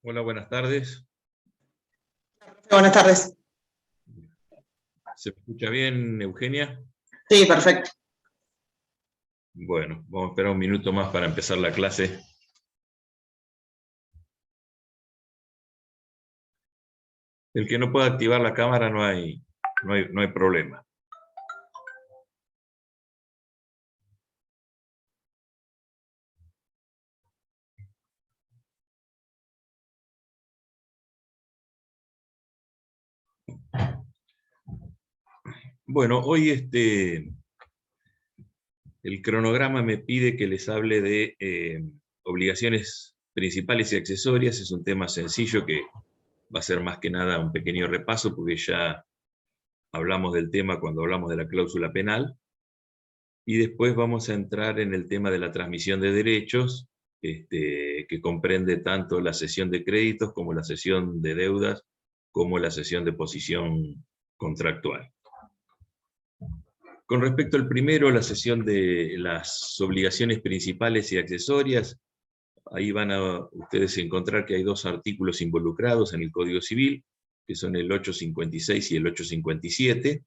Hola, buenas tardes. Buenas tardes. ¿Se escucha bien, Eugenia? Sí, perfecto. Bueno, vamos a esperar un minuto más para empezar la clase. El que no pueda activar la cámara no hay problema. Bueno, hoy el cronograma me pide que les hable de obligaciones principales y accesorias. Es un tema sencillo que va a ser más que nada un pequeño repaso, porque ya hablamos del tema cuando hablamos de la cláusula penal. Y después vamos a entrar en el tema de la transmisión de derechos, que comprende tanto la cesión de créditos como la cesión de deudas, como la cesión de posición contractual. Con respecto al primero, la cesión de las obligaciones principales y accesorias, ahí van a ustedes encontrar que hay dos artículos involucrados en el Código Civil, que son el 856 y el 857.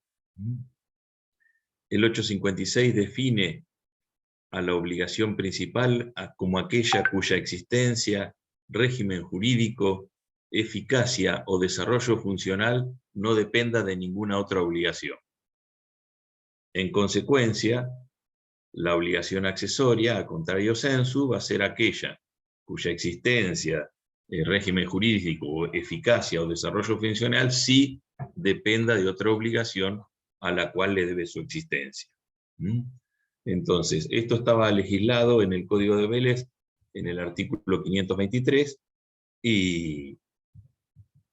El 856 define a la obligación principal como aquella cuya existencia, régimen jurídico, eficacia o desarrollo funcional no dependa de ninguna otra obligación. En consecuencia, la obligación accesoria, a contrario sensu, va a ser aquella cuya existencia, régimen jurídico, eficacia o desarrollo funcional sí dependa de otra obligación a la cual le debe su existencia. Entonces, esto estaba legislado en el Código de Vélez, en el artículo 523, y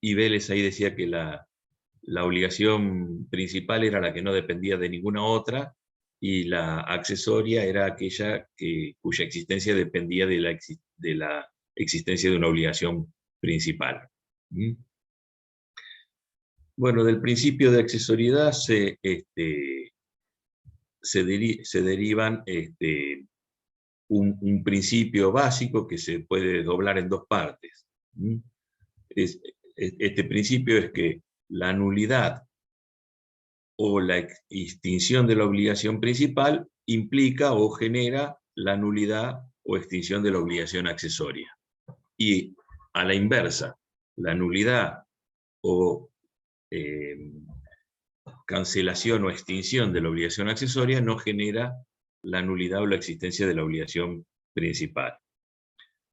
Vélez ahí decía que la obligación principal era la que no dependía de ninguna otra, y la accesoria era aquella cuya existencia dependía de la existencia de una obligación principal. Bueno, del principio de accesoriedad se derivan un principio básico que se puede doblar en dos partes. Este principio es que la nulidad o la extinción de la obligación principal implica o genera la nulidad o extinción de la obligación accesoria. Y a la inversa, la nulidad o cancelación o extinción de la obligación accesoria no genera la nulidad o la existencia de la obligación principal.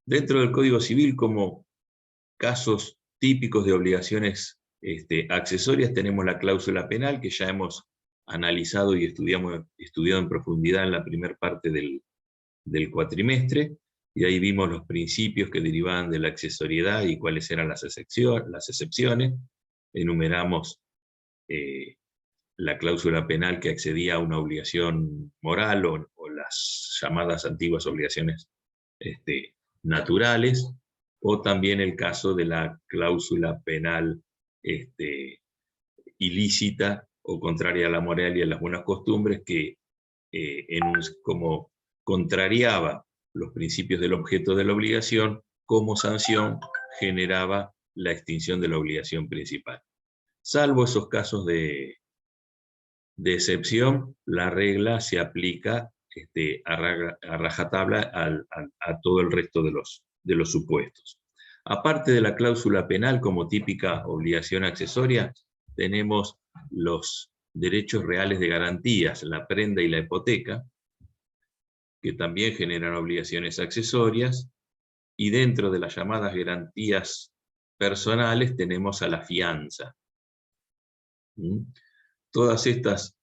Dentro del Código Civil, como casos típicos de obligaciones accesorias, tenemos la cláusula penal, que ya hemos analizado y estudiado en profundidad en la primera parte del cuatrimestre, y ahí vimos los principios que derivaban de la accesoriedad y cuáles eran las excepciones. Enumeramos la cláusula penal que accedía a una obligación moral o las llamadas antiguas obligaciones naturales, o también el caso de la cláusula penal ilícita o contraria a la moral y a las buenas costumbres, que como contrariaba los principios del objeto de la obligación, como sanción generaba la extinción de la obligación principal. Salvo esos casos de excepción, la regla se aplica a rajatabla a todo el resto de los supuestos. Aparte de la cláusula penal como típica obligación accesoria, tenemos los derechos reales de garantías, la prenda y la hipoteca, que también generan obligaciones accesorias, y dentro de las llamadas garantías personales tenemos a la fianza. Todas estos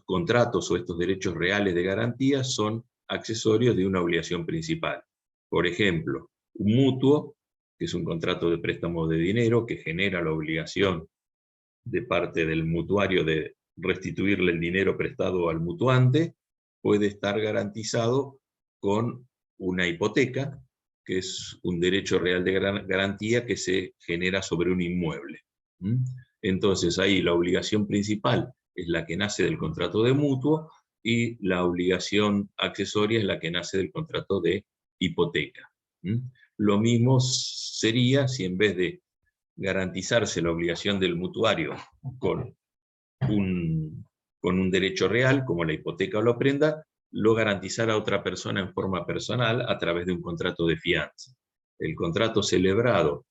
contratos o estos derechos reales de garantía son accesorios de una obligación principal. Por ejemplo, un mutuo, que es un contrato de préstamo de dinero que genera la obligación de parte del mutuario de restituirle el dinero prestado al mutuante, puede estar garantizado con una hipoteca, que es un derecho real de garantía que se genera sobre un inmueble. Entonces ahí la obligación principal es la que nace del contrato de mutuo, y la obligación accesoria es la que nace del contrato de hipoteca. Lo mismo sería si en vez de garantizarse la obligación del mutuario con un derecho real, como la hipoteca o la prenda, lo garantizara a otra persona en forma personal a través de un contrato de fianza. El contrato celebrado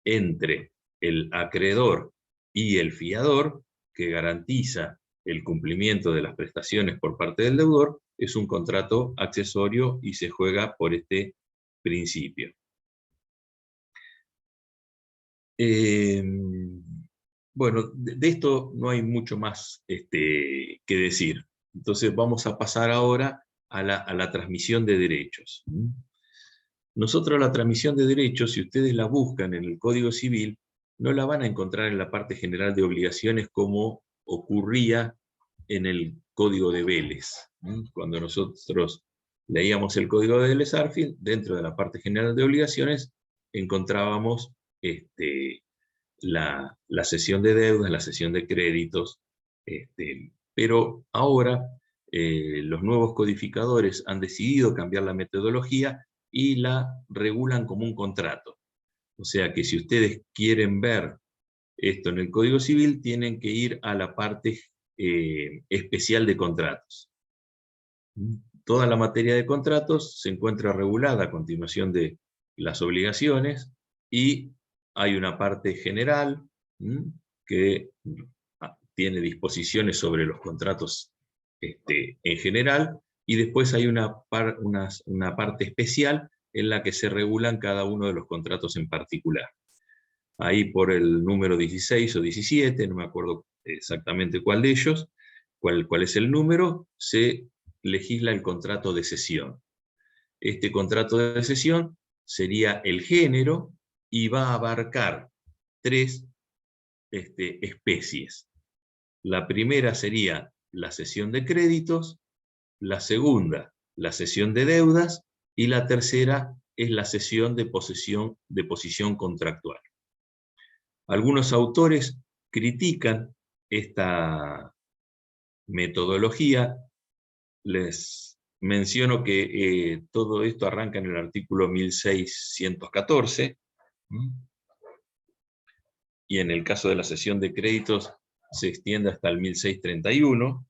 entre el acreedor y el fiador, que garantiza el cumplimiento de las prestaciones por parte del deudor, es un contrato accesorio y se juega por este principio. Bueno, de esto no hay mucho más que decir. Entonces vamos a pasar ahora a la transmisión de derechos. Nosotros la transmisión de derechos, si ustedes la buscan en el Código Civil, no la van a encontrar en la parte general de obligaciones como ocurría en el Código de Vélez. Cuando nosotros leíamos el Código de Vélez-Arfield, dentro de la parte general de obligaciones encontrábamos la cesión de deudas, la cesión de créditos, pero ahora los nuevos codificadores han decidido cambiar la metodología y la regulan como un contrato. O sea que si ustedes quieren ver esto en el Código Civil, tienen que ir a la parte especial de contratos. Toda la materia de contratos se encuentra regulada a continuación de las obligaciones y hay una parte general que tiene disposiciones sobre los contratos en general, y después hay una parte especial en la que se regulan cada uno de los contratos en particular. Ahí por el número 16 o 17, no me acuerdo exactamente cuál de ellos, cuál es el número, se legisla el contrato de cesión. Este contrato de cesión sería el género y va a abarcar 3 especies. La primera sería la cesión de créditos, la segunda, la cesión de deudas, y la tercera es la cesión de posición contractual. Algunos autores critican esta metodología. Les menciono que todo esto arranca en el artículo 1614, y en el caso de la cesión de créditos se extiende hasta el 1631.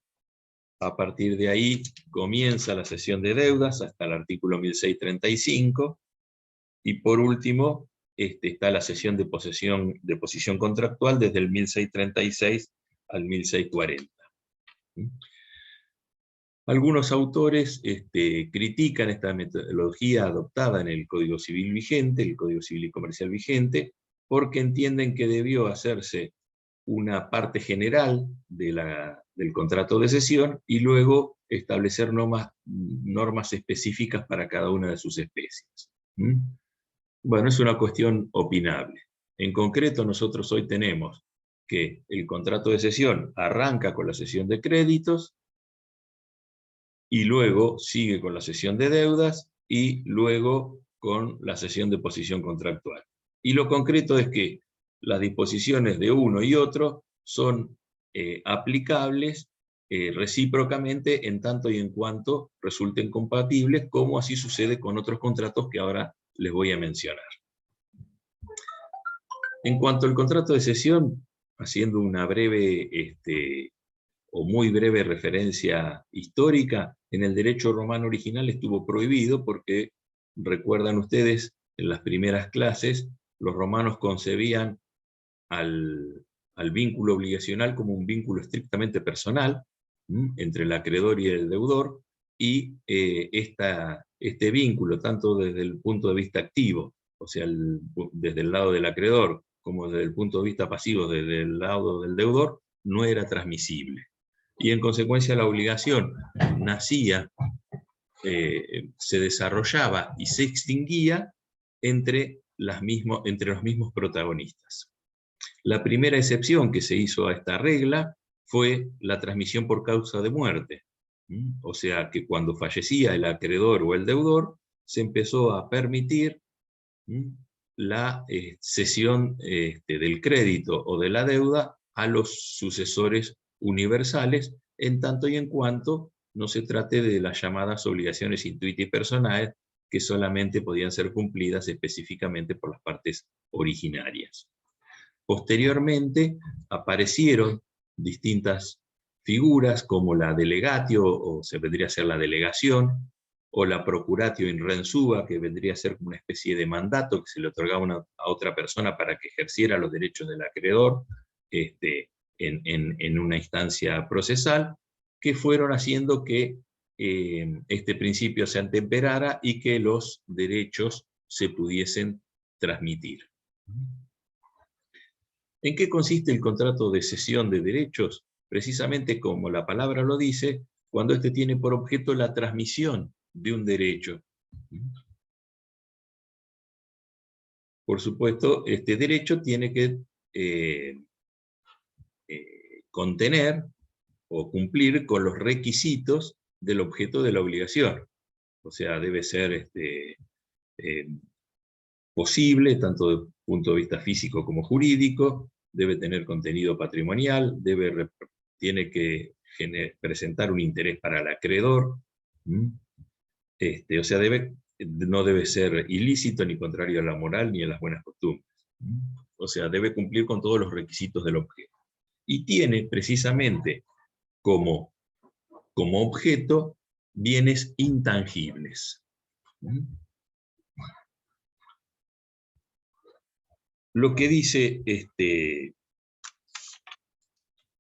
A partir de ahí comienza la cesión de deudas hasta el artículo 1635, y por último está la cesión de posición contractual desde el 1636 al 1640. Algunos autores critican esta metodología adoptada en el Código Civil vigente, el Código Civil y Comercial vigente, porque entienden que debió hacerse una parte general del contrato de cesión y luego establecer normas específicas para cada una de sus especies. Bueno, es una cuestión opinable. En concreto, nosotros hoy tenemos que el contrato de cesión arranca con la cesión de créditos, y luego sigue con la cesión de deudas, y luego con la cesión de posición contractual. Y lo concreto es que las disposiciones de uno y otro son aplicables recíprocamente en tanto y en cuanto resulten compatibles, como así sucede con otros contratos que ahora les voy a mencionar. En cuanto al contrato de cesión, haciendo una breve o muy breve referencia histórica, en el derecho romano original estuvo prohibido porque, recuerdan ustedes, en las primeras clases, los romanos concebían al vínculo obligacional como un vínculo estrictamente personal entre el acreedor y el deudor, y este vínculo, tanto desde el punto de vista activo, o sea, desde el lado del acreedor, como desde el punto de vista pasivo, desde el lado del deudor, no era transmisible. Y en consecuencia la obligación nacía, se desarrollaba y se extinguía entre los mismos protagonistas. La primera excepción que se hizo a esta regla fue la transmisión por causa de muerte. O sea que cuando fallecía el acreedor o el deudor, se empezó a permitir la cesión del crédito o de la deuda a los sucesores universales, en tanto y en cuanto no se trate de las llamadas obligaciones intuitas y personales, que solamente podían ser cumplidas específicamente por las partes originarias. Posteriormente aparecieron distintas figuras como la delegatio, o se vendría a ser la delegación, o la procuratio in re suba, que vendría a ser como una especie de mandato que se le otorgaba a otra persona para que ejerciera los derechos del acreedor en una instancia procesal, que fueron haciendo que este principio se atemperara y que los derechos se pudiesen transmitir. ¿En qué consiste el contrato de cesión de derechos? Precisamente como la palabra lo dice, cuando éste tiene por objeto la transmisión de un derecho. Por supuesto, este derecho tiene que contener o cumplir con los requisitos del objeto de la obligación. O sea, debe ser posible, tanto desde el punto de vista físico como jurídico, debe tener contenido patrimonial, tiene que presentar un interés para el acreedor, o sea, no debe ser ilícito ni contrario a la moral ni a las buenas costumbres. O sea, debe cumplir con todos los requisitos del objeto. Y tiene precisamente como objeto bienes intangibles. Lo que dice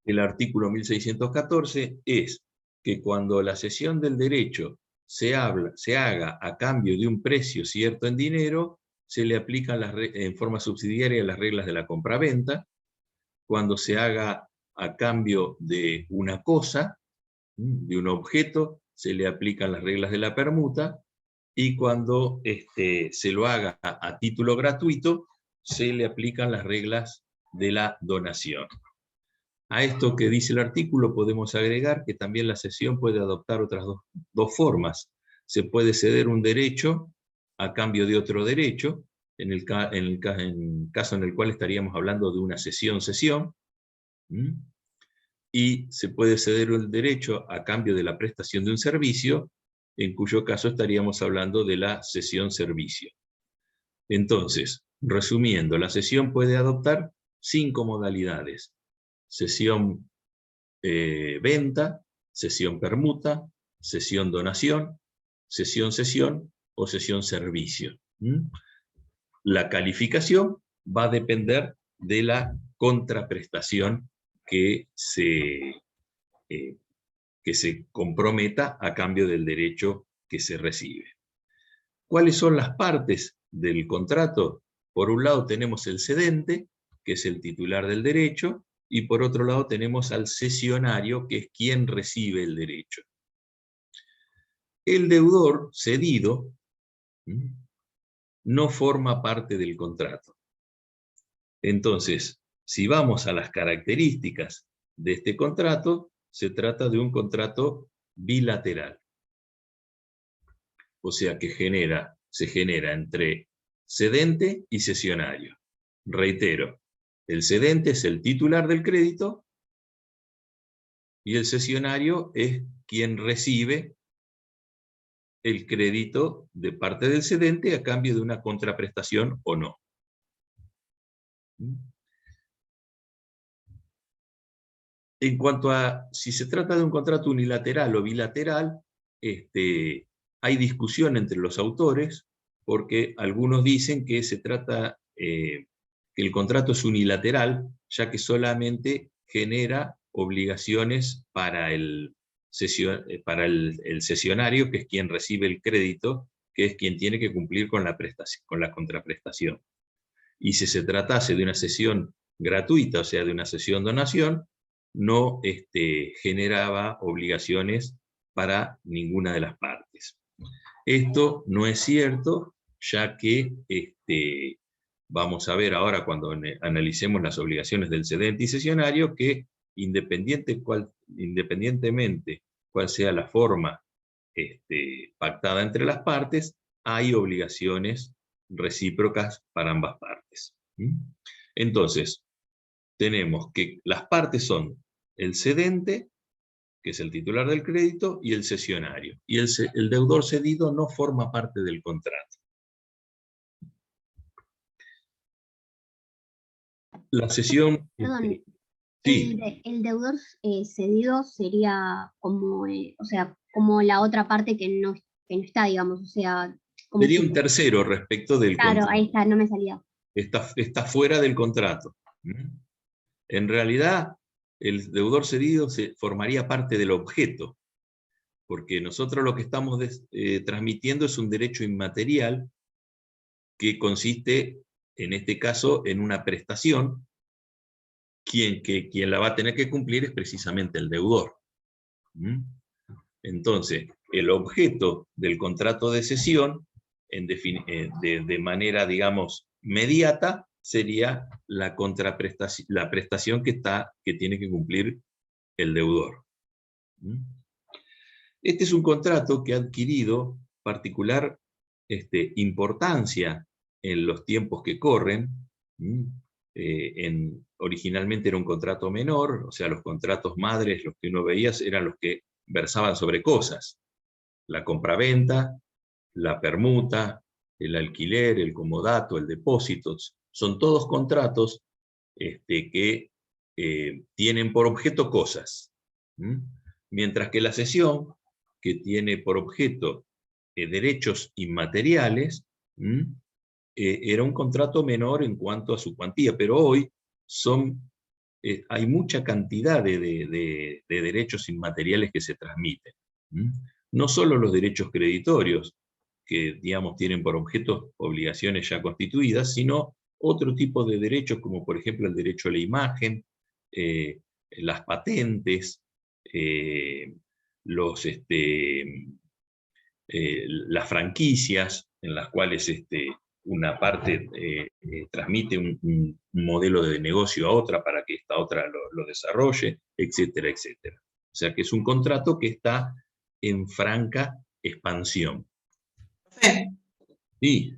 el artículo 1614 es que cuando la cesión del derecho se haga a cambio de un precio cierto en dinero, se le aplican en forma subsidiaria las reglas de la compraventa. Cuando se haga a cambio de una cosa, de un objeto, se le aplican las reglas de la permuta, y cuando se lo haga a título gratuito, se le aplican las reglas de la donación. A esto que dice el artículo podemos agregar que también la cesión puede adoptar otras dos formas. Se puede ceder un derecho a cambio de otro derecho, en el caso en el cual estaríamos hablando de una cesión-cesión, y se puede ceder el derecho a cambio de la prestación de un servicio, en cuyo caso estaríamos hablando de la cesión-servicio. Entonces, resumiendo, la cesión puede adoptar 5 modalidades: cesión venta, cesión permuta, cesión donación, cesión o cesión servicio. La calificación va a depender de la contraprestación que se comprometa a cambio del derecho que se recibe. ¿Cuáles son las partes del contrato? Por un lado tenemos el cedente, que es el titular del derecho, y por otro lado tenemos al cesionario, que es quien recibe el derecho. El deudor cedido no forma parte del contrato. Entonces, si vamos a las características de este contrato, se trata de un contrato bilateral. O sea que se genera entre cedente y cesionario. Reitero, el cedente es el titular del crédito y el cesionario es quien recibe el crédito de parte del cedente a cambio de una contraprestación o no. En cuanto a si se trata de un contrato unilateral o bilateral, hay discusión entre los autores, porque algunos dicen que se trata, que el contrato es unilateral, ya que solamente genera obligaciones para el cesionario, que es quien recibe el crédito, que es quien tiene que cumplir con la contraprestación. Y si se tratase de una cesión gratuita, o sea, de una cesión donación, no generaba obligaciones para ninguna de las partes. Esto no es cierto, ya que vamos a ver ahora cuando analicemos las obligaciones del cedente y cesionario, que independientemente cuál sea la forma pactada entre las partes, hay obligaciones recíprocas para ambas partes. Entonces, tenemos que las partes son el cedente, que es el titular del crédito, y el cesionario. Y el deudor cedido no forma parte del contrato. La cesión... Perdón, sí. el deudor cedido sería como, o sea, como la otra parte que no está, digamos, o sea... Como Sería un tercero respecto del claro, contrato. ahí está, no me salía. Está fuera del contrato. En realidad, el deudor cedido formaría parte del objeto, porque nosotros lo que estamos transmitiendo es un derecho inmaterial que consiste, en este caso, en una prestación. Quien la va a tener que cumplir es precisamente el deudor. Entonces, el objeto del contrato de cesión, de manera, digamos, mediata, sería la prestación que tiene que cumplir el deudor. Este es un contrato que ha adquirido particular importancia en los tiempos que corren. Originalmente era un contrato menor, o sea, los contratos madres, los que uno veía, eran los que versaban sobre cosas. La compraventa, la permuta, el alquiler, el comodato, el depósito, son todos contratos que tienen por objeto cosas. Mientras que la cesión, que tiene por objeto derechos inmateriales, era un contrato menor en cuanto a su cuantía, pero hoy hay mucha cantidad de derechos inmateriales que se transmiten. No solo los derechos creditorios, que digamos tienen por objeto obligaciones ya constituidas, sino otro tipo de derechos, como por ejemplo el derecho a la imagen, las patentes, las franquicias, en las cuales una parte transmite un modelo de negocio a otra para que esta otra lo desarrolle, etcétera, etcétera. O sea que es un contrato que está en franca expansión. Sí.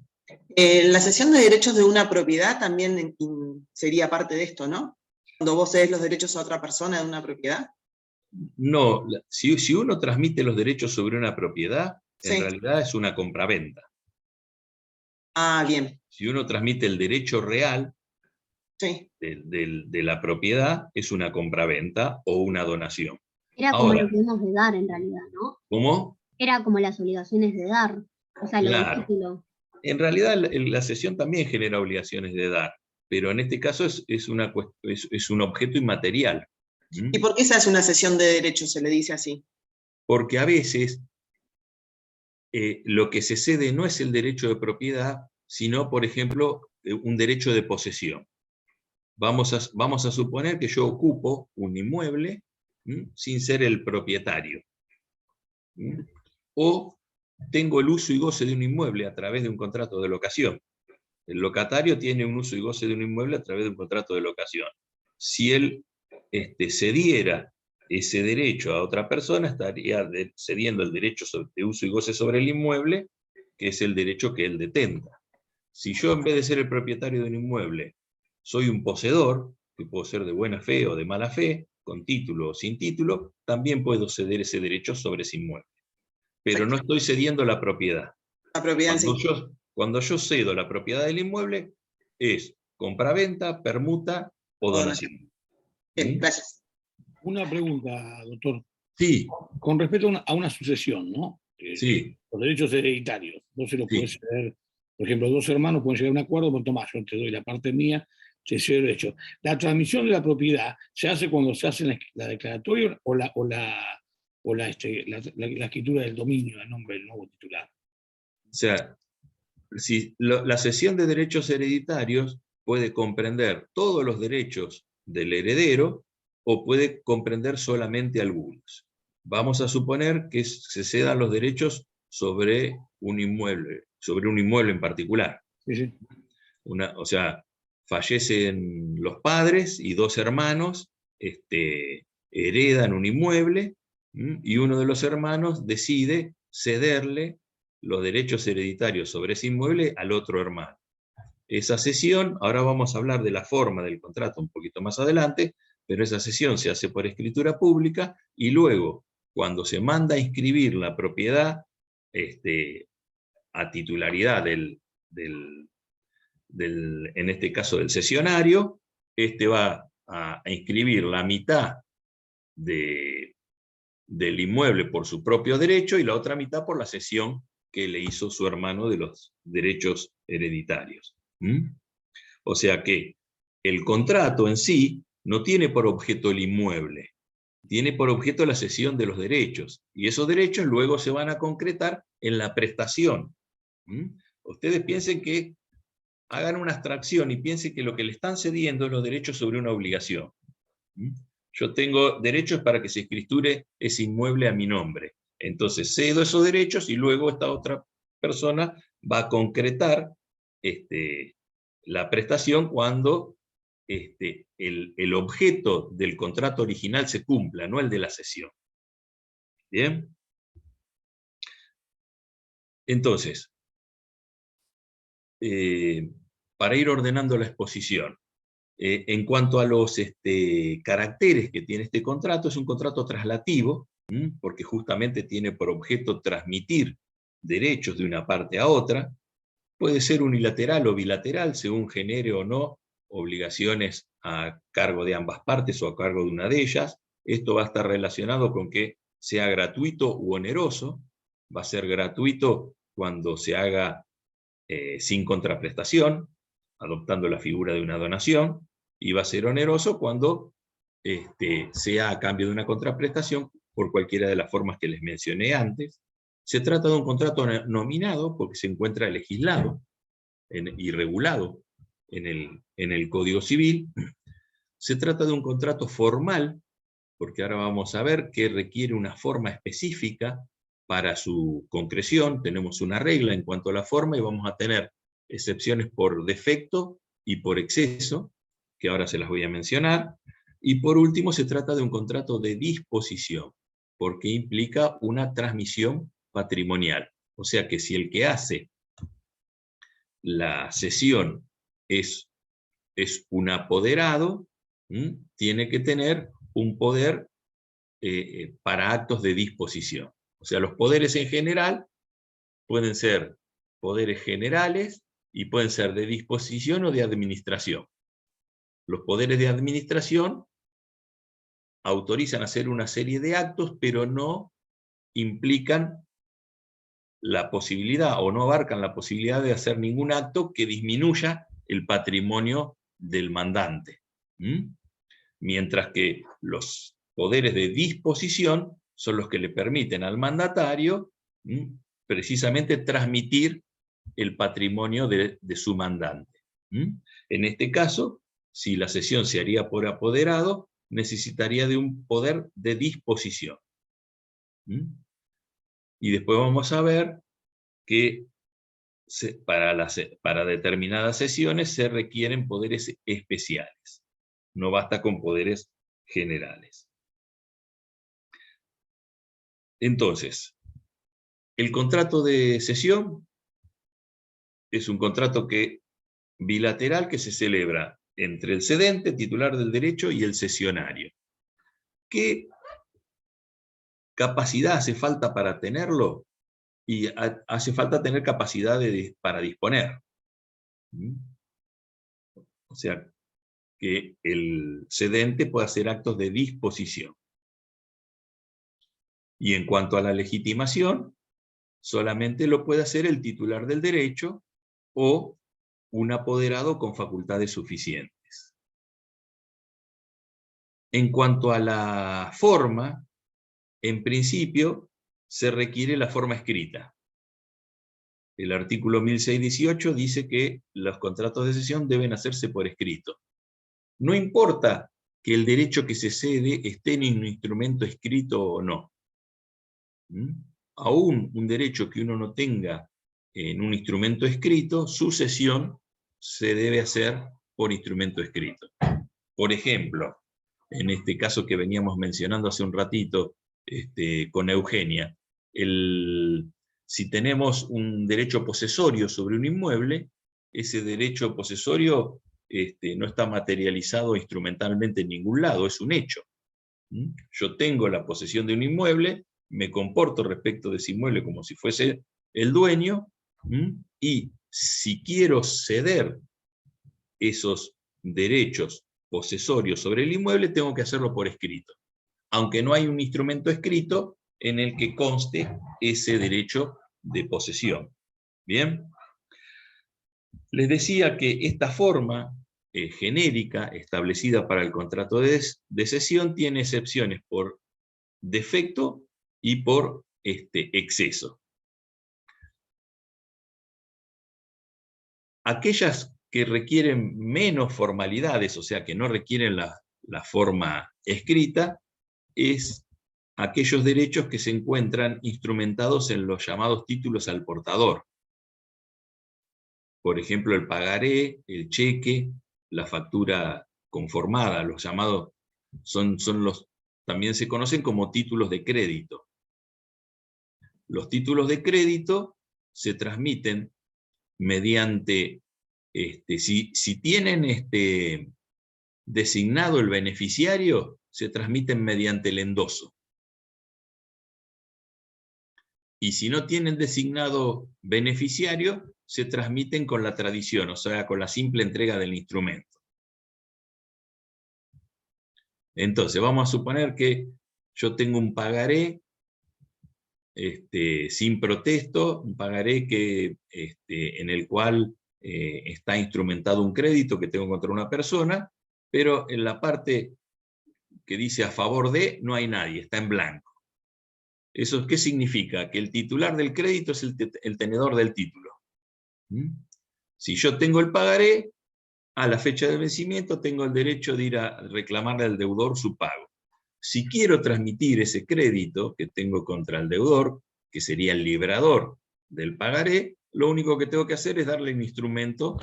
La cesión de derechos de una propiedad también sería parte de esto, ¿no? Cuando vos cedes los derechos a otra persona de una propiedad. No, si uno transmite los derechos sobre una propiedad, Sí. en realidad es una compraventa. Ah, bien. Si uno transmite el derecho real, sí, de la propiedad, es una compraventa o una donación. Era como lo que vimos de dar en realidad, ¿no? ¿Cómo? Era como las obligaciones de dar, o sea, lo del título. En realidad la cesión también genera obligaciones de dar, pero en este caso es un objeto inmaterial. ¿Y por qué se hace una cesión de derechos, se le dice así? Porque a veces lo que se cede no es el derecho de propiedad, sino, por ejemplo, un derecho de posesión. Vamos a suponer que yo ocupo un inmueble sin ser el propietario. O tengo el uso y goce de un inmueble a través de un contrato de locación. El locatario tiene un uso y goce de un inmueble a través de un contrato de locación. Si él cediera ese derecho a otra persona, estaría cediendo el derecho de uso y goce sobre el inmueble, que es el derecho que él detenta. Si yo, en vez de ser el propietario de un inmueble, soy un poseedor, que puedo ser de buena fe o de mala fe, con título o sin título, también puedo ceder ese derecho sobre ese inmueble. Pero no estoy cediendo la propiedad. La propiedad cuando yo cedo la propiedad del inmueble, es compraventa, permuta o donación. Bien, gracias. Una pregunta, doctor. Sí. Con respecto a una sucesión, ¿no? Sí. Los derechos hereditarios. Vos se los puedes ceder. Por ejemplo, dos hermanos pueden llegar a un acuerdo, pues tomás, yo te doy la parte mía, se cedo el derecho. La transmisión de la propiedad se hace cuando se hace la declaratoria o la escritura del dominio, el nombre del nuevo titular. O sea, la cesión de derechos hereditarios puede comprender todos los derechos del heredero o puede comprender solamente algunos. Vamos a suponer que se cedan los derechos sobre un inmueble en particular. Sí. O sea, fallecen los padres y dos hermanos heredan un inmueble y uno de los hermanos decide cederle los derechos hereditarios sobre ese inmueble al otro hermano. Esa cesión, ahora vamos a hablar de la forma del contrato un poquito más adelante, pero esa cesión se hace por escritura pública y luego, cuando se manda a inscribir la propiedad a titularidad en este caso del cesionario, va a inscribir la mitad del inmueble por su propio derecho y la otra mitad por la cesión que le hizo su hermano de los derechos hereditarios. O sea que el contrato en sí no tiene por objeto el inmueble, tiene por objeto la cesión de los derechos, y esos derechos luego se van a concretar en la prestación. Ustedes piensen que, hagan una abstracción y piensen que lo que le están cediendo es los derechos sobre una obligación. Yo tengo derechos para que se escriture ese inmueble a mi nombre, entonces cedo esos derechos y luego esta otra persona va a concretar la prestación cuando el objeto del contrato original se cumpla, no el de la cesión. ¿Bien? Entonces, para ir ordenando la exposición, en cuanto a los caracteres que tiene este contrato, es un contrato traslativo, porque justamente tiene por objeto transmitir derechos de una parte a otra. Puede ser unilateral o bilateral, según genere o no obligaciones a cargo de ambas partes o a cargo de una de ellas. Esto va a estar relacionado con que sea gratuito u oneroso. Va a ser gratuito cuando se haga sin contraprestación, adoptando la figura de una donación, y va a ser oneroso cuando sea a cambio de una contraprestación por cualquiera de las formas que les mencioné antes. Se trata de un contrato nominado porque se encuentra legislado y regulado en el Código Civil. Se trata de un contrato formal, porque ahora vamos a ver que requiere una forma específica para su concreción. Tenemos una regla en cuanto a la forma y vamos a tener excepciones por defecto y por exceso, que ahora se las voy a mencionar. Y por último, se trata de un contrato de disposición, porque implica una transmisión patrimonial. O sea que si el que hace la cesión es un apoderado, tiene que tener un poder para actos de disposición. O sea, los poderes en general pueden ser poderes generales y pueden ser de disposición o de administración. Los poderes de administración autorizan hacer una serie de actos, pero no implican la posibilidad o no abarcan la posibilidad de hacer ningún acto que disminuya el patrimonio del mandante. Mientras que los poderes de disposición son los que le permiten al mandatario precisamente transmitir el patrimonio de su mandante. En este caso, si la cesión se haría por apoderado, necesitaría de un poder de disposición. Y después vamos a ver que para determinadas sesiones se requieren poderes especiales. No basta con poderes generales. Entonces, el contrato de cesión es un contrato bilateral que se celebra entre el cedente, titular del derecho, y el cesionario. ¿Qué capacidad hace falta para tenerlo? Y hace falta tener capacidad para disponer. O sea, que el cedente pueda hacer actos de disposición. Y en cuanto a la legitimación, solamente lo puede hacer el titular del derecho o un apoderado con facultades suficientes. En cuanto a la forma, en principio se requiere la forma escrita. El artículo 1618 dice que los contratos de cesión deben hacerse por escrito. No importa que el derecho que se cede esté en un instrumento escrito o no. Aún un derecho que uno no tenga en un instrumento escrito, su cesión se debe hacer por instrumento escrito. Por ejemplo, en este caso que veníamos mencionando hace un ratito con Eugenia, si tenemos un derecho posesorio sobre un inmueble, ese derecho posesorio no está materializado instrumentalmente en ningún lado, es un hecho. Yo tengo la posesión de un inmueble, me comporto respecto de ese inmueble como si fuese el dueño, y si quiero ceder esos derechos posesorios sobre el inmueble, tengo que hacerlo por escrito, aunque no hay un instrumento escrito en el que conste ese derecho de posesión. ¿Bien? Les decía que esta forma genérica establecida para el contrato de cesión tiene excepciones por defecto y por exceso. Aquellas que requieren menos formalidades, o sea, que no requieren la forma escrita, es aquellos derechos que se encuentran instrumentados en los llamados títulos al portador. Por ejemplo, el pagaré, el cheque, la factura conformada, los llamados, también se conocen como títulos de crédito. Los títulos de crédito se transmiten mediante, si tienen designado el beneficiario, se transmiten mediante el endoso. Y si no tienen designado beneficiario, se transmiten con la tradición, o sea, con la simple entrega del instrumento. Entonces, vamos a suponer que yo tengo un pagaré sin protesto, un pagaré en el cual está instrumentado un crédito que tengo contra una persona, pero en la parte que dice a favor de, no hay nadie, está en blanco. ¿Eso qué significa? Que el titular del crédito es el tenedor del título. Si yo tengo el pagaré, a la fecha de vencimiento tengo el derecho de ir a reclamarle al deudor su pago. Si quiero transmitir ese crédito que tengo contra el deudor, que sería el librador del pagaré, lo único que tengo que hacer es darle un instrumento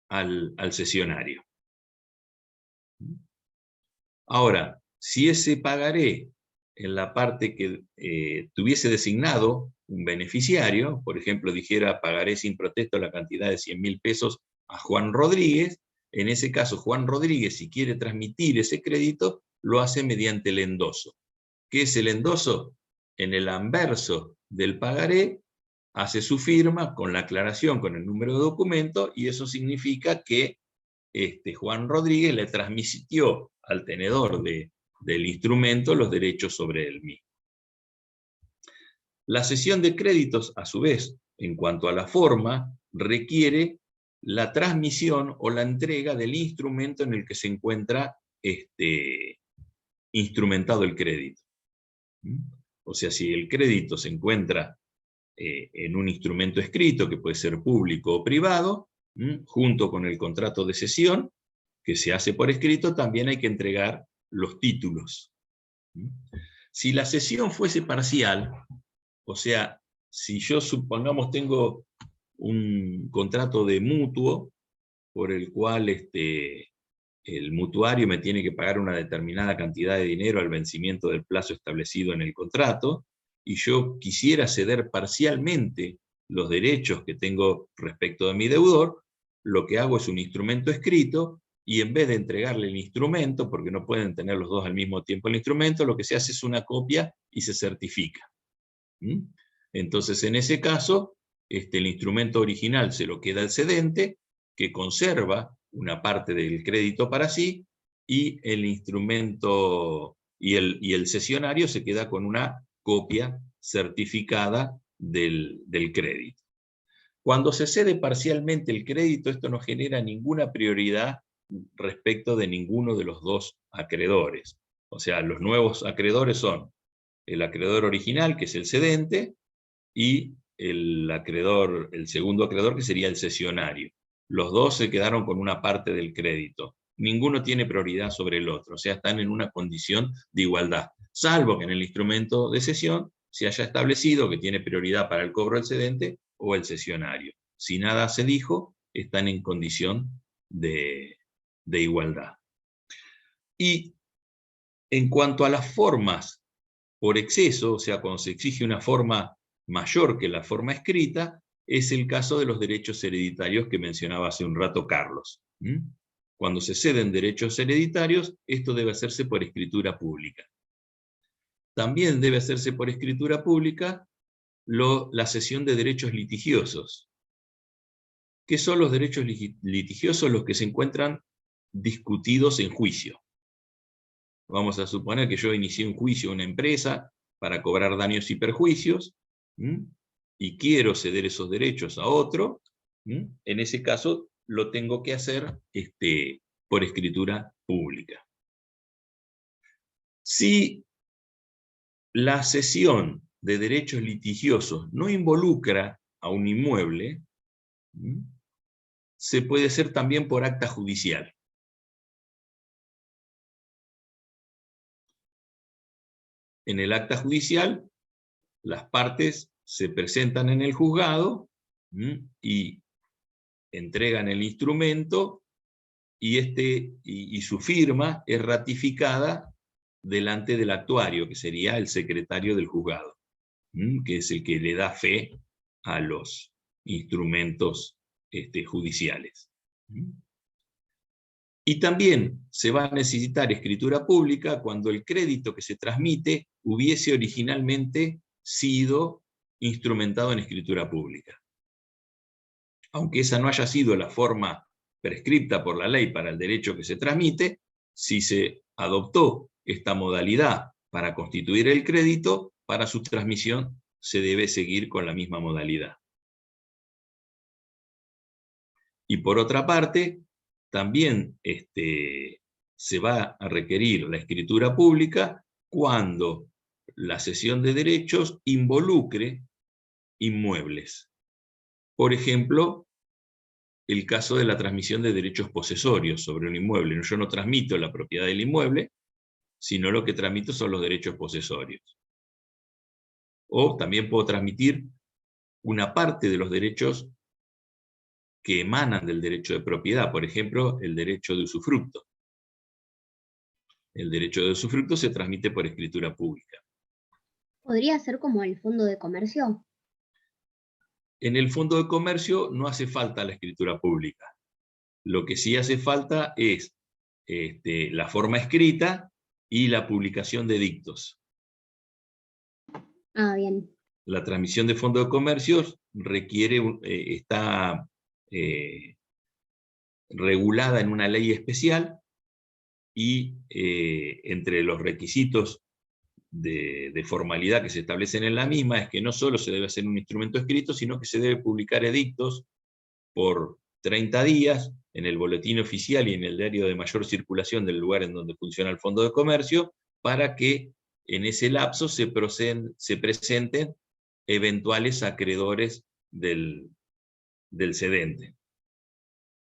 al cesionario. Ahora, si ese pagaré en la parte que tuviese designado un beneficiario, por ejemplo, dijera pagaré sin protesto la cantidad de 100.000 pesos a Juan Rodríguez, en ese caso Juan Rodríguez, si quiere transmitir ese crédito, lo hace mediante el endoso. ¿Qué es el endoso? En el anverso del pagaré hace su firma con la aclaración, con el número de documento, y eso significa que Juan Rodríguez le transmitió al tenedor del instrumento los derechos sobre el mismo. La cesión de créditos, a su vez, en cuanto a la forma, requiere la transmisión o la entrega del instrumento en el que se encuentra instrumentado el crédito. O sea, si el crédito se encuentra en un instrumento escrito, que puede ser público o privado, junto con el contrato de cesión, que se hace por escrito, también hay que entregar los títulos. Si la cesión fuese parcial, o sea, si yo supongamos tengo un contrato de mutuo, por el cual el mutuario me tiene que pagar una determinada cantidad de dinero al vencimiento del plazo establecido en el contrato, y yo quisiera ceder parcialmente los derechos que tengo respecto de mi deudor, lo que hago es un instrumento escrito, y en vez de entregarle el instrumento, porque no pueden tener los dos al mismo tiempo el instrumento, lo que se hace es una copia y se certifica. Entonces, en ese caso, el instrumento original se lo queda al cedente, que conserva una parte del crédito para sí, y el instrumento y el cesionario se queda con una copia certificada del crédito. Cuando se cede parcialmente el crédito, esto no genera ninguna prioridad respecto de ninguno de los dos acreedores. O sea, los nuevos acreedores son el acreedor original, que es el cedente, y el segundo acreedor, que sería el cesionario. Los dos se quedaron con una parte del crédito. Ninguno tiene prioridad sobre el otro, o sea, están en una condición de igualdad, salvo que en el instrumento de cesión se haya establecido que tiene prioridad para el cobro el cedente o el cesionario. Si nada se dijo, están en condición de igualdad. Y en cuanto a las formas por exceso, o sea, cuando se exige una forma mayor que la forma escrita, es el caso de los derechos hereditarios que mencionaba hace un rato Carlos. Cuando se ceden derechos hereditarios, esto debe hacerse por escritura pública. También debe hacerse por escritura pública la cesión de derechos litigiosos. ¿Qué son los derechos litigiosos? Los que se encuentran discutidos en juicio. Vamos a suponer que yo inicié un juicio a una empresa para cobrar daños y perjuicios, y quiero ceder esos derechos a otro. En ese caso lo tengo que hacer por escritura pública. Si la cesión de derechos litigiosos no involucra a un inmueble, se puede hacer también por acta judicial. En el acta judicial, las partes se presentan en el juzgado y entregan el instrumento, y su firma es ratificada delante del actuario, que sería el secretario del juzgado, que es el que le da fe a los instrumentos judiciales. Y también se va a necesitar escritura pública cuando el crédito que se transmite hubiese originalmente sido instrumentado en escritura pública. Aunque esa no haya sido la forma prescripta por la ley para el derecho que se transmite, si se adoptó esta modalidad para constituir el crédito, para su transmisión se debe seguir con la misma modalidad. Y por otra parte, también se va a requerir la escritura pública cuando la cesión de derechos involucre inmuebles. Por ejemplo, el caso de la transmisión de derechos posesorios sobre un inmueble. Yo no transmito la propiedad del inmueble, sino lo que transmito son los derechos posesorios. O también puedo transmitir una parte de los derechos que emanan del derecho de propiedad, por ejemplo, el derecho de usufructo. El derecho de usufructo se transmite por escritura pública. ¿Podría ser como el fondo de comercio? En el fondo de comercio no hace falta la escritura pública. Lo que sí hace falta es la forma escrita y la publicación de dictos. Ah, bien. La transmisión de fondo de comercio requiere, está regulada en una ley especial, y entre los requisitos de formalidad que se establecen en la misma es que no solo se debe hacer un instrumento escrito, sino que se debe publicar edictos por 30 días en el boletín oficial y en el diario de mayor circulación del lugar en donde funciona el fondo de comercio, para que en ese lapso se presenten eventuales acreedores del cedente,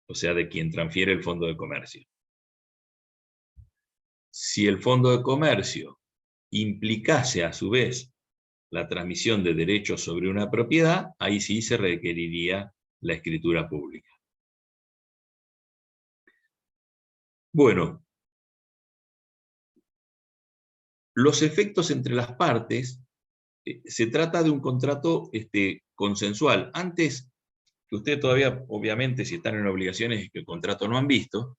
o sea, de quien transfiere el fondo de comercio. Si el fondo de comercio implicase a su vez la transmisión de derechos sobre una propiedad, ahí sí se requeriría la escritura pública. Bueno, los efectos entre las partes, se trata de un contrato consensual. Antes, que ustedes todavía, obviamente, si están en obligaciones, que el contrato no han visto,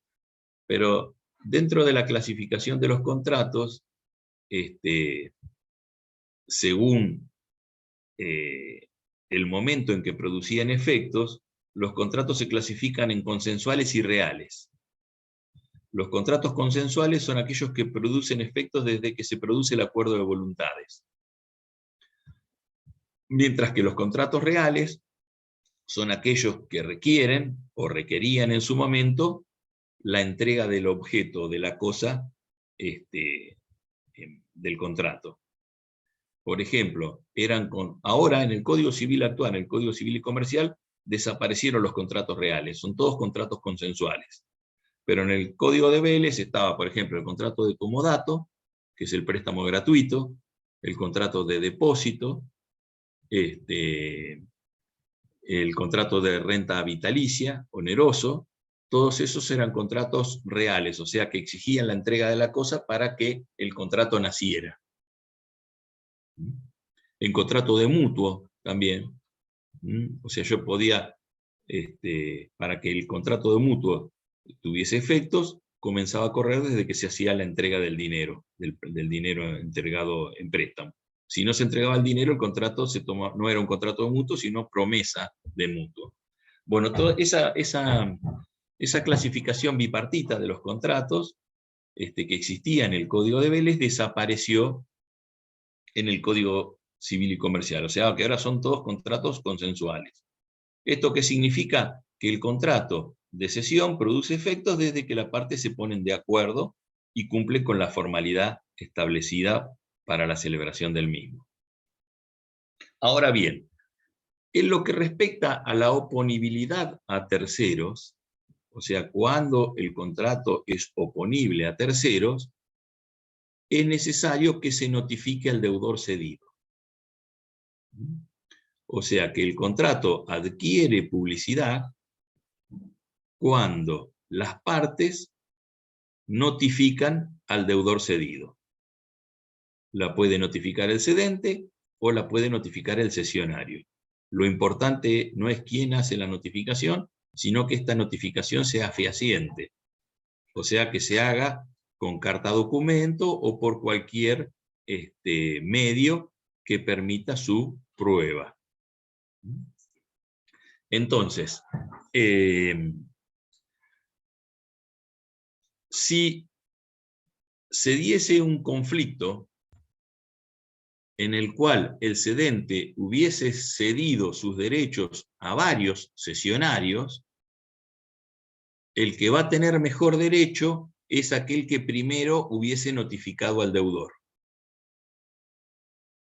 pero dentro de la clasificación de los contratos, según el momento en que producían efectos, los contratos se clasifican en consensuales y reales. Los contratos consensuales son aquellos que producen efectos desde que se produce el acuerdo de voluntades. Mientras que los contratos reales son aquellos que requieren o requerían en su momento la entrega del objeto, de la cosa del contrato. Por ejemplo, ahora en el Código Civil actual, en el Código Civil y Comercial, desaparecieron los contratos reales, son todos contratos consensuales. Pero en el Código de Vélez estaba, por ejemplo, el contrato de comodato, que es el préstamo gratuito, el contrato de depósito, el contrato de renta vitalicia, oneroso. Todos esos eran contratos reales, o sea que exigían la entrega de la cosa para que el contrato naciera. En contrato de mutuo también, o sea, yo podía, para que el contrato de mutuo tuviese efectos, comenzaba a correr desde que se hacía la entrega del dinero, del dinero entregado en préstamo. Si no se entregaba el dinero, el contrato no era un contrato de mutuo, sino promesa de mutuo. Bueno, toda esa clasificación bipartita de los contratos que existía en el Código de Vélez desapareció en el Código Civil y Comercial. O sea, que ahora son todos contratos consensuales. ¿Esto qué significa? Que el contrato de cesión produce efectos desde que las partes se ponen de acuerdo y cumplen con la formalidad establecida para la celebración del mismo. Ahora bien, en lo que respecta a la oponibilidad a terceros, o sea, cuando el contrato es oponible a terceros, es necesario que se notifique al deudor cedido. O sea, que el contrato adquiere publicidad cuando las partes notifican al deudor cedido. La puede notificar el cedente o la puede notificar el cesionario. Lo importante no es quién hace la notificación, sino que esta notificación sea fehaciente. O sea, que se haga con carta documento o por cualquier medio que permita su prueba. Entonces, si se diese un conflicto en el cual el cedente hubiese cedido sus derechos a varios cesionarios, el que va a tener mejor derecho es aquel que primero hubiese notificado al deudor.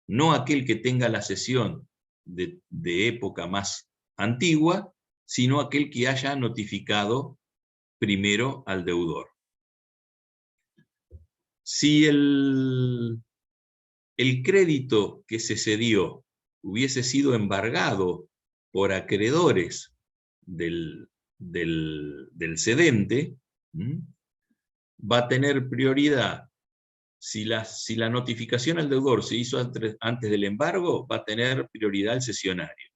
No aquel que tenga la cesión de época más antigua, sino aquel que haya notificado primero al deudor. Si el crédito que se cedió hubiese sido embargado por acreedores del cedente, va a tener prioridad. Si la notificación al deudor se hizo antes del embargo, va a tener prioridad el cesionario.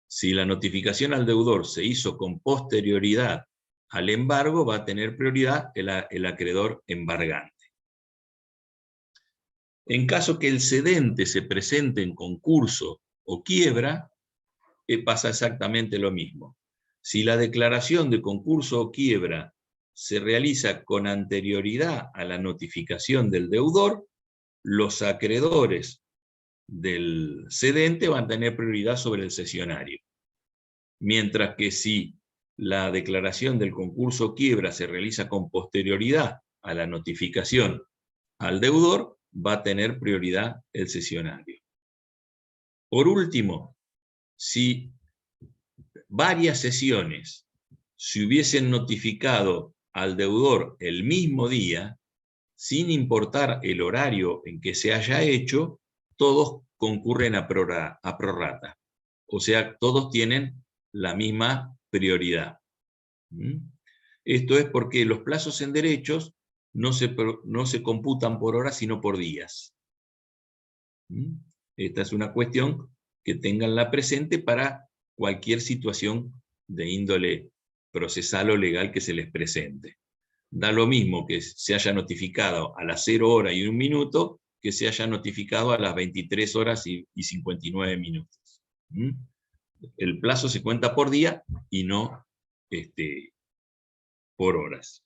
Si la notificación al deudor se hizo con posterioridad al embargo, va a tener prioridad el acreedor embargante. En caso que el cedente se presente en concurso o quiebra, pasa exactamente lo mismo. Si la declaración de concurso o quiebra se realiza con anterioridad a la notificación del deudor, los acreedores del cedente van a tener prioridad sobre el cesionario. Mientras que si la declaración del concurso o quiebra se realiza con posterioridad a la notificación al deudor, va a tener prioridad el cesionario. Por último, si varias cesiones se hubiesen notificado al deudor el mismo día, sin importar el horario en que se haya hecho, todos concurren a prorrata. O sea, todos tienen la misma prioridad. Esto es porque los plazos en derechos no se computan por horas, sino por días. Esta es una cuestión que tenganla presente para cualquier situación de índole procesal o legal que se les presente. Da lo mismo que se haya notificado a las 0 horas y 1 minuto que se haya notificado a las 23 horas y 59 minutos. El plazo se cuenta por día y no por horas.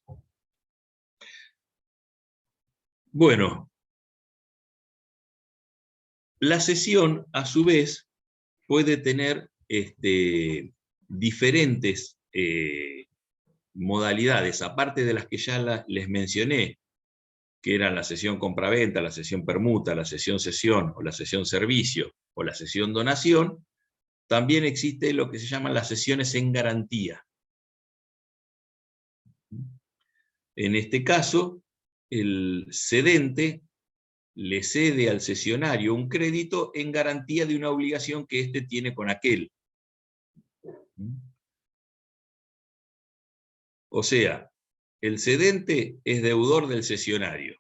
Bueno, la cesión, a su vez, puede tener diferentes modalidades, aparte de las que ya les mencioné, que eran la cesión compraventa, la cesión permuta, la cesión cesión, o la cesión servicio, o la cesión donación. También existe lo que se llaman las cesiones en garantía. En este caso, el cedente le cede al cesionario un crédito en garantía de una obligación que éste tiene con aquel. O sea, el cedente es deudor del cesionario.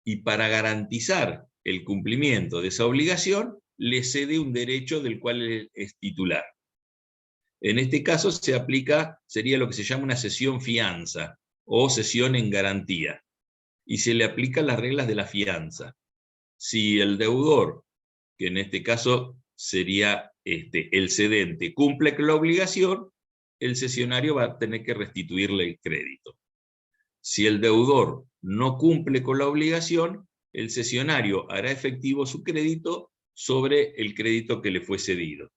Y para garantizar el cumplimiento de esa obligación, le cede un derecho del cual él es titular. En este caso se aplica, sería lo que se llama una cesión fianza, o cesión en garantía, y se le aplican las reglas de la fianza. Si el deudor, que en este caso sería el cedente, cumple con la obligación, el cesionario va a tener que restituirle el crédito. Si el deudor no cumple con la obligación, el cesionario hará efectivo su crédito sobre el crédito que le fue cedido.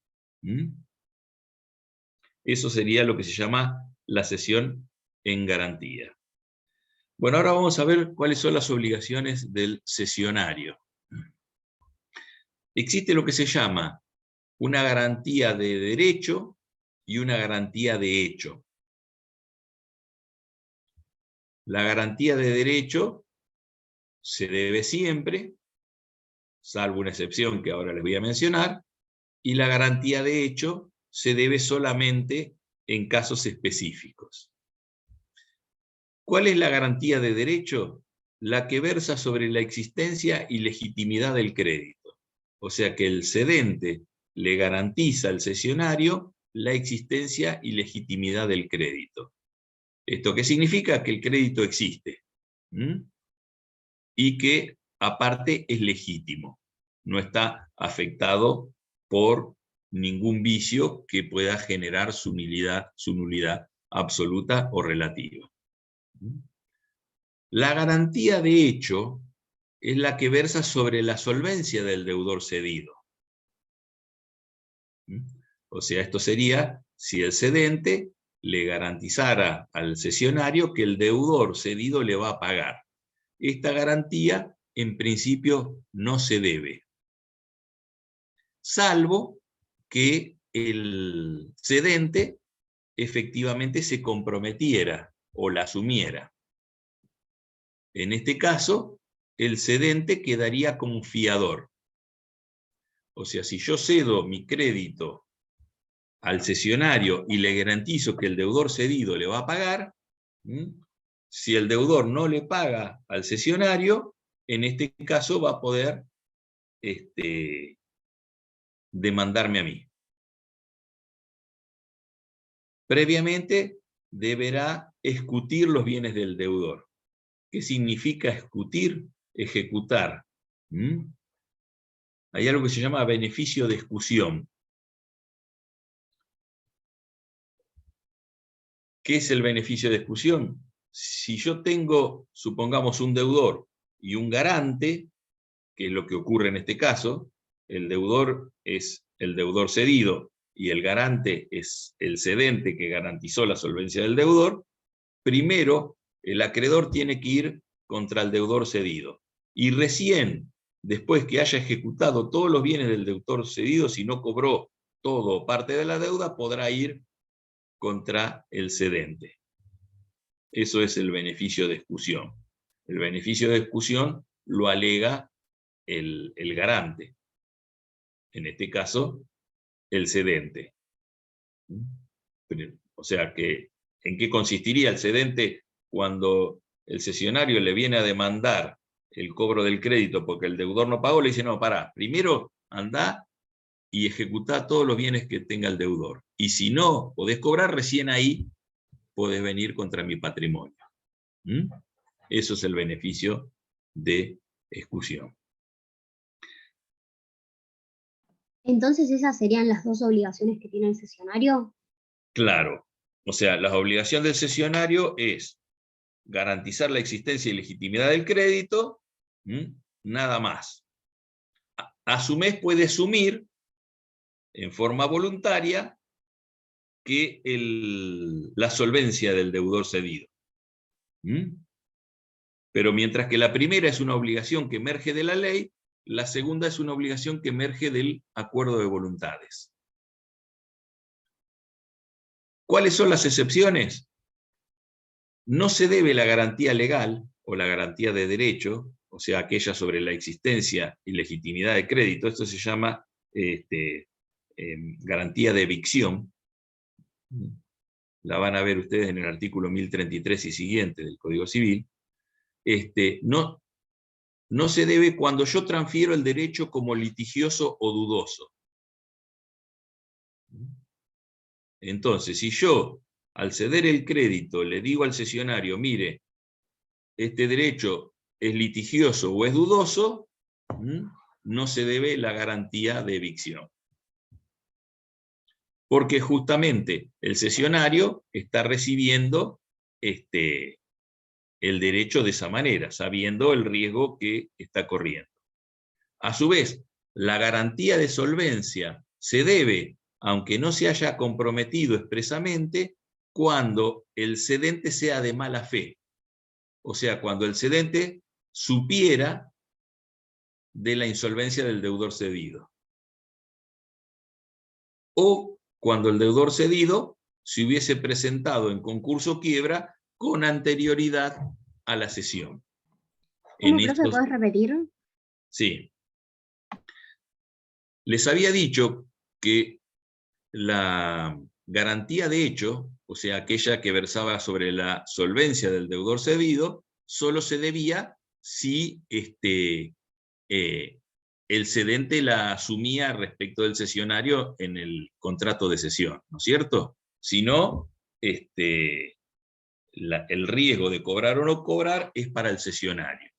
Eso sería lo que se llama la cesión en garantía. Bueno, ahora vamos a ver cuáles son las obligaciones del cesionario. Existe lo que se llama una garantía de derecho y una garantía de hecho. La garantía de derecho se debe siempre, salvo una excepción que ahora les voy a mencionar, y la garantía de hecho se debe solamente en casos específicos. ¿Cuál es la garantía de derecho? La que versa sobre la existencia y legitimidad del crédito. O sea que el cedente le garantiza al cesionario la existencia y legitimidad del crédito. ¿Esto qué significa? Que el crédito existe. Y que aparte es legítimo. No está afectado por ningún vicio que pueda generar su nulidad absoluta o relativa. La garantía de hecho es la que versa sobre la solvencia del deudor cedido. O sea, esto sería si el cedente le garantizara al cesionario que el deudor cedido le va a pagar. Esta garantía, en principio, no se debe, salvo que el cedente efectivamente se comprometiera o la asumiera. En este caso, el cedente quedaría como fiador. O sea, si yo cedo mi crédito al cesionario y le garantizo que el deudor cedido le va a pagar, si el deudor no le paga al cesionario, en este caso va a poder demandarme a mí. Previamente deberá escutir los bienes del deudor. ¿Qué significa escutir? Ejecutar. Hay algo que se llama beneficio de escusión. ¿Qué es el beneficio de escusión? Si yo tengo, supongamos, un deudor y un garante, que es lo que ocurre en este caso, el deudor es el deudor cedido y el garante es el cedente que garantizó la solvencia del deudor, primero el acreedor tiene que ir contra el deudor cedido. Y recién, después que haya ejecutado todos los bienes del deudor cedido, si no cobró todo o parte de la deuda, podrá ir contra el cedente. Eso es el beneficio de escusión. El beneficio de escusión lo alega el garante. En este caso, el cedente. O sea que, ¿en qué consistiría el cedente cuando el cesionario le viene a demandar el cobro del crédito porque el deudor no pagó? Le dice, no, pará, primero andá y ejecutá todos los bienes que tenga el deudor. Y si no podés cobrar, recién ahí podés venir contra mi patrimonio. Eso es el beneficio de escusión. Entonces, ¿esas serían las dos obligaciones que tiene el cesionario? Claro. O sea, la obligación del cesionario es garantizar la existencia y legitimidad del crédito, nada más. A su vez puede asumir en forma voluntaria que la solvencia del deudor cedido. Pero mientras que la primera es una obligación que emerge de la ley, la segunda es una obligación que emerge del acuerdo de voluntades. ¿Cuáles son las excepciones? No se debe la garantía legal o la garantía de derecho, o sea, aquella sobre la existencia y legitimidad de crédito. Esto se llama garantía de evicción. La van a ver ustedes en el artículo 1033 y siguiente del Código Civil. No se debe cuando yo transfiero el derecho como litigioso o dudoso. Entonces, si yo, al ceder el crédito, le digo al cesionario, mire, este derecho es litigioso o es dudoso, no se debe la garantía de evicción. Porque justamente el cesionario está recibiendo el derecho de esa manera, sabiendo el riesgo que está corriendo. A su vez, la garantía de solvencia se debe, aunque no se haya comprometido expresamente, cuando el cedente sea de mala fe. O sea, cuando el cedente supiera de la insolvencia del deudor cedido. O cuando el deudor cedido se hubiese presentado en concurso quiebra con anterioridad a la cesión. ¿Cómo, profe, podés repetir? Sí. Les había dicho que la garantía de hecho, o sea, aquella que versaba sobre la solvencia del deudor cedido, solo se debía si el cedente la asumía respecto del cesionario en el contrato de cesión, ¿no es cierto? Si no, el riesgo de cobrar o no cobrar es para el cesionario.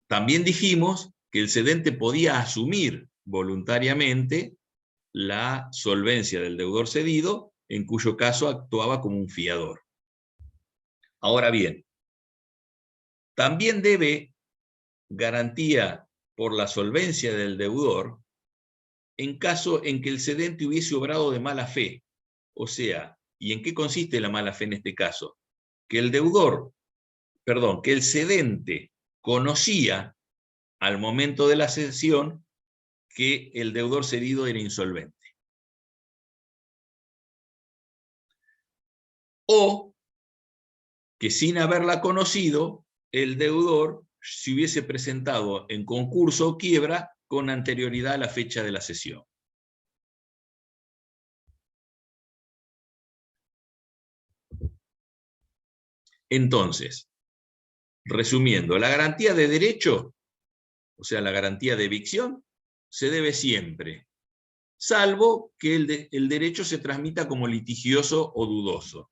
También dijimos que el cedente podía asumir voluntariamente la solvencia del deudor cedido, en cuyo caso actuaba como un fiador. Ahora bien, también debe garantía por la solvencia del deudor en caso en que el cedente hubiese obrado de mala fe. O sea, ¿y en qué consiste la mala fe en este caso? Que el cedente conocía al momento de la cesión que el deudor cedido era insolvente. O que sin haberla conocido, el deudor se hubiese presentado en concurso o quiebra con anterioridad a la fecha de la cesión. Entonces, resumiendo, la garantía de derecho, o sea, la garantía de evicción, se debe siempre, salvo que el derecho se transmita como litigioso o dudoso.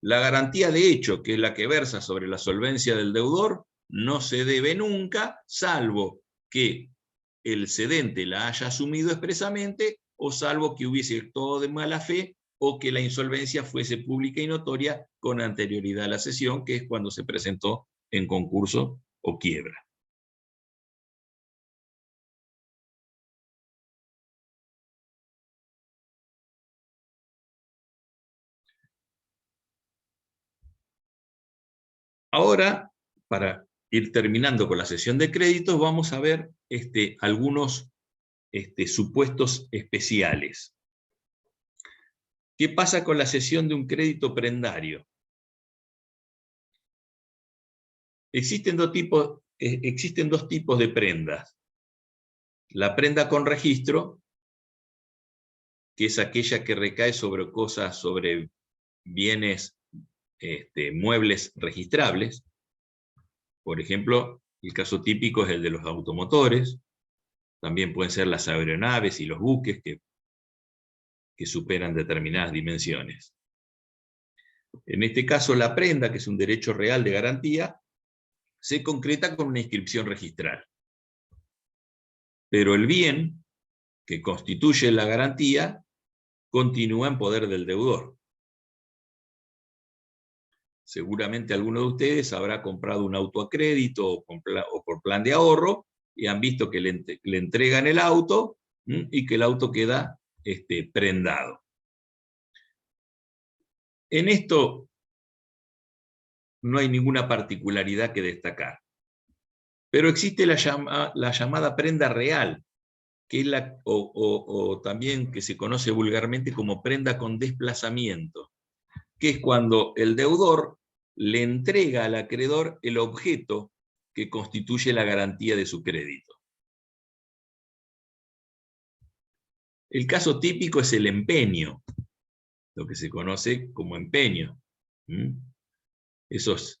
La garantía de hecho, que es la que versa sobre la solvencia del deudor, no se debe nunca, salvo que el cedente la haya asumido expresamente o salvo que hubiese actuado de mala fe o que la insolvencia fuese pública y notoria con anterioridad a la cesión, que es cuando se presentó en concurso o quiebra. Ahora, para ir terminando con la sesión de créditos, vamos a ver algunos supuestos especiales. ¿Qué pasa con la cesión de un crédito prendario? Existen dos tipos de prendas. La prenda con registro, que es aquella que recae sobre bienes muebles registrables. Por ejemplo, el caso típico es el de los automotores. También pueden ser las aeronaves y los buques que superan determinadas dimensiones. En este caso, la prenda, que es un derecho real de garantía, se concreta con una inscripción registral. Pero el bien que constituye la garantía continúa en poder del deudor. Seguramente alguno de ustedes habrá comprado un auto a crédito o por plan de ahorro y han visto que le entregan el auto y que el auto queda prendado. En esto no hay ninguna particularidad que destacar. Pero existe la llamada prenda real, que es o también que se conoce vulgarmente como prenda con desplazamiento, que es cuando el deudor le entrega al acreedor el objeto que constituye la garantía de su crédito. El caso típico es el empeño, lo que se conoce como empeño. Esos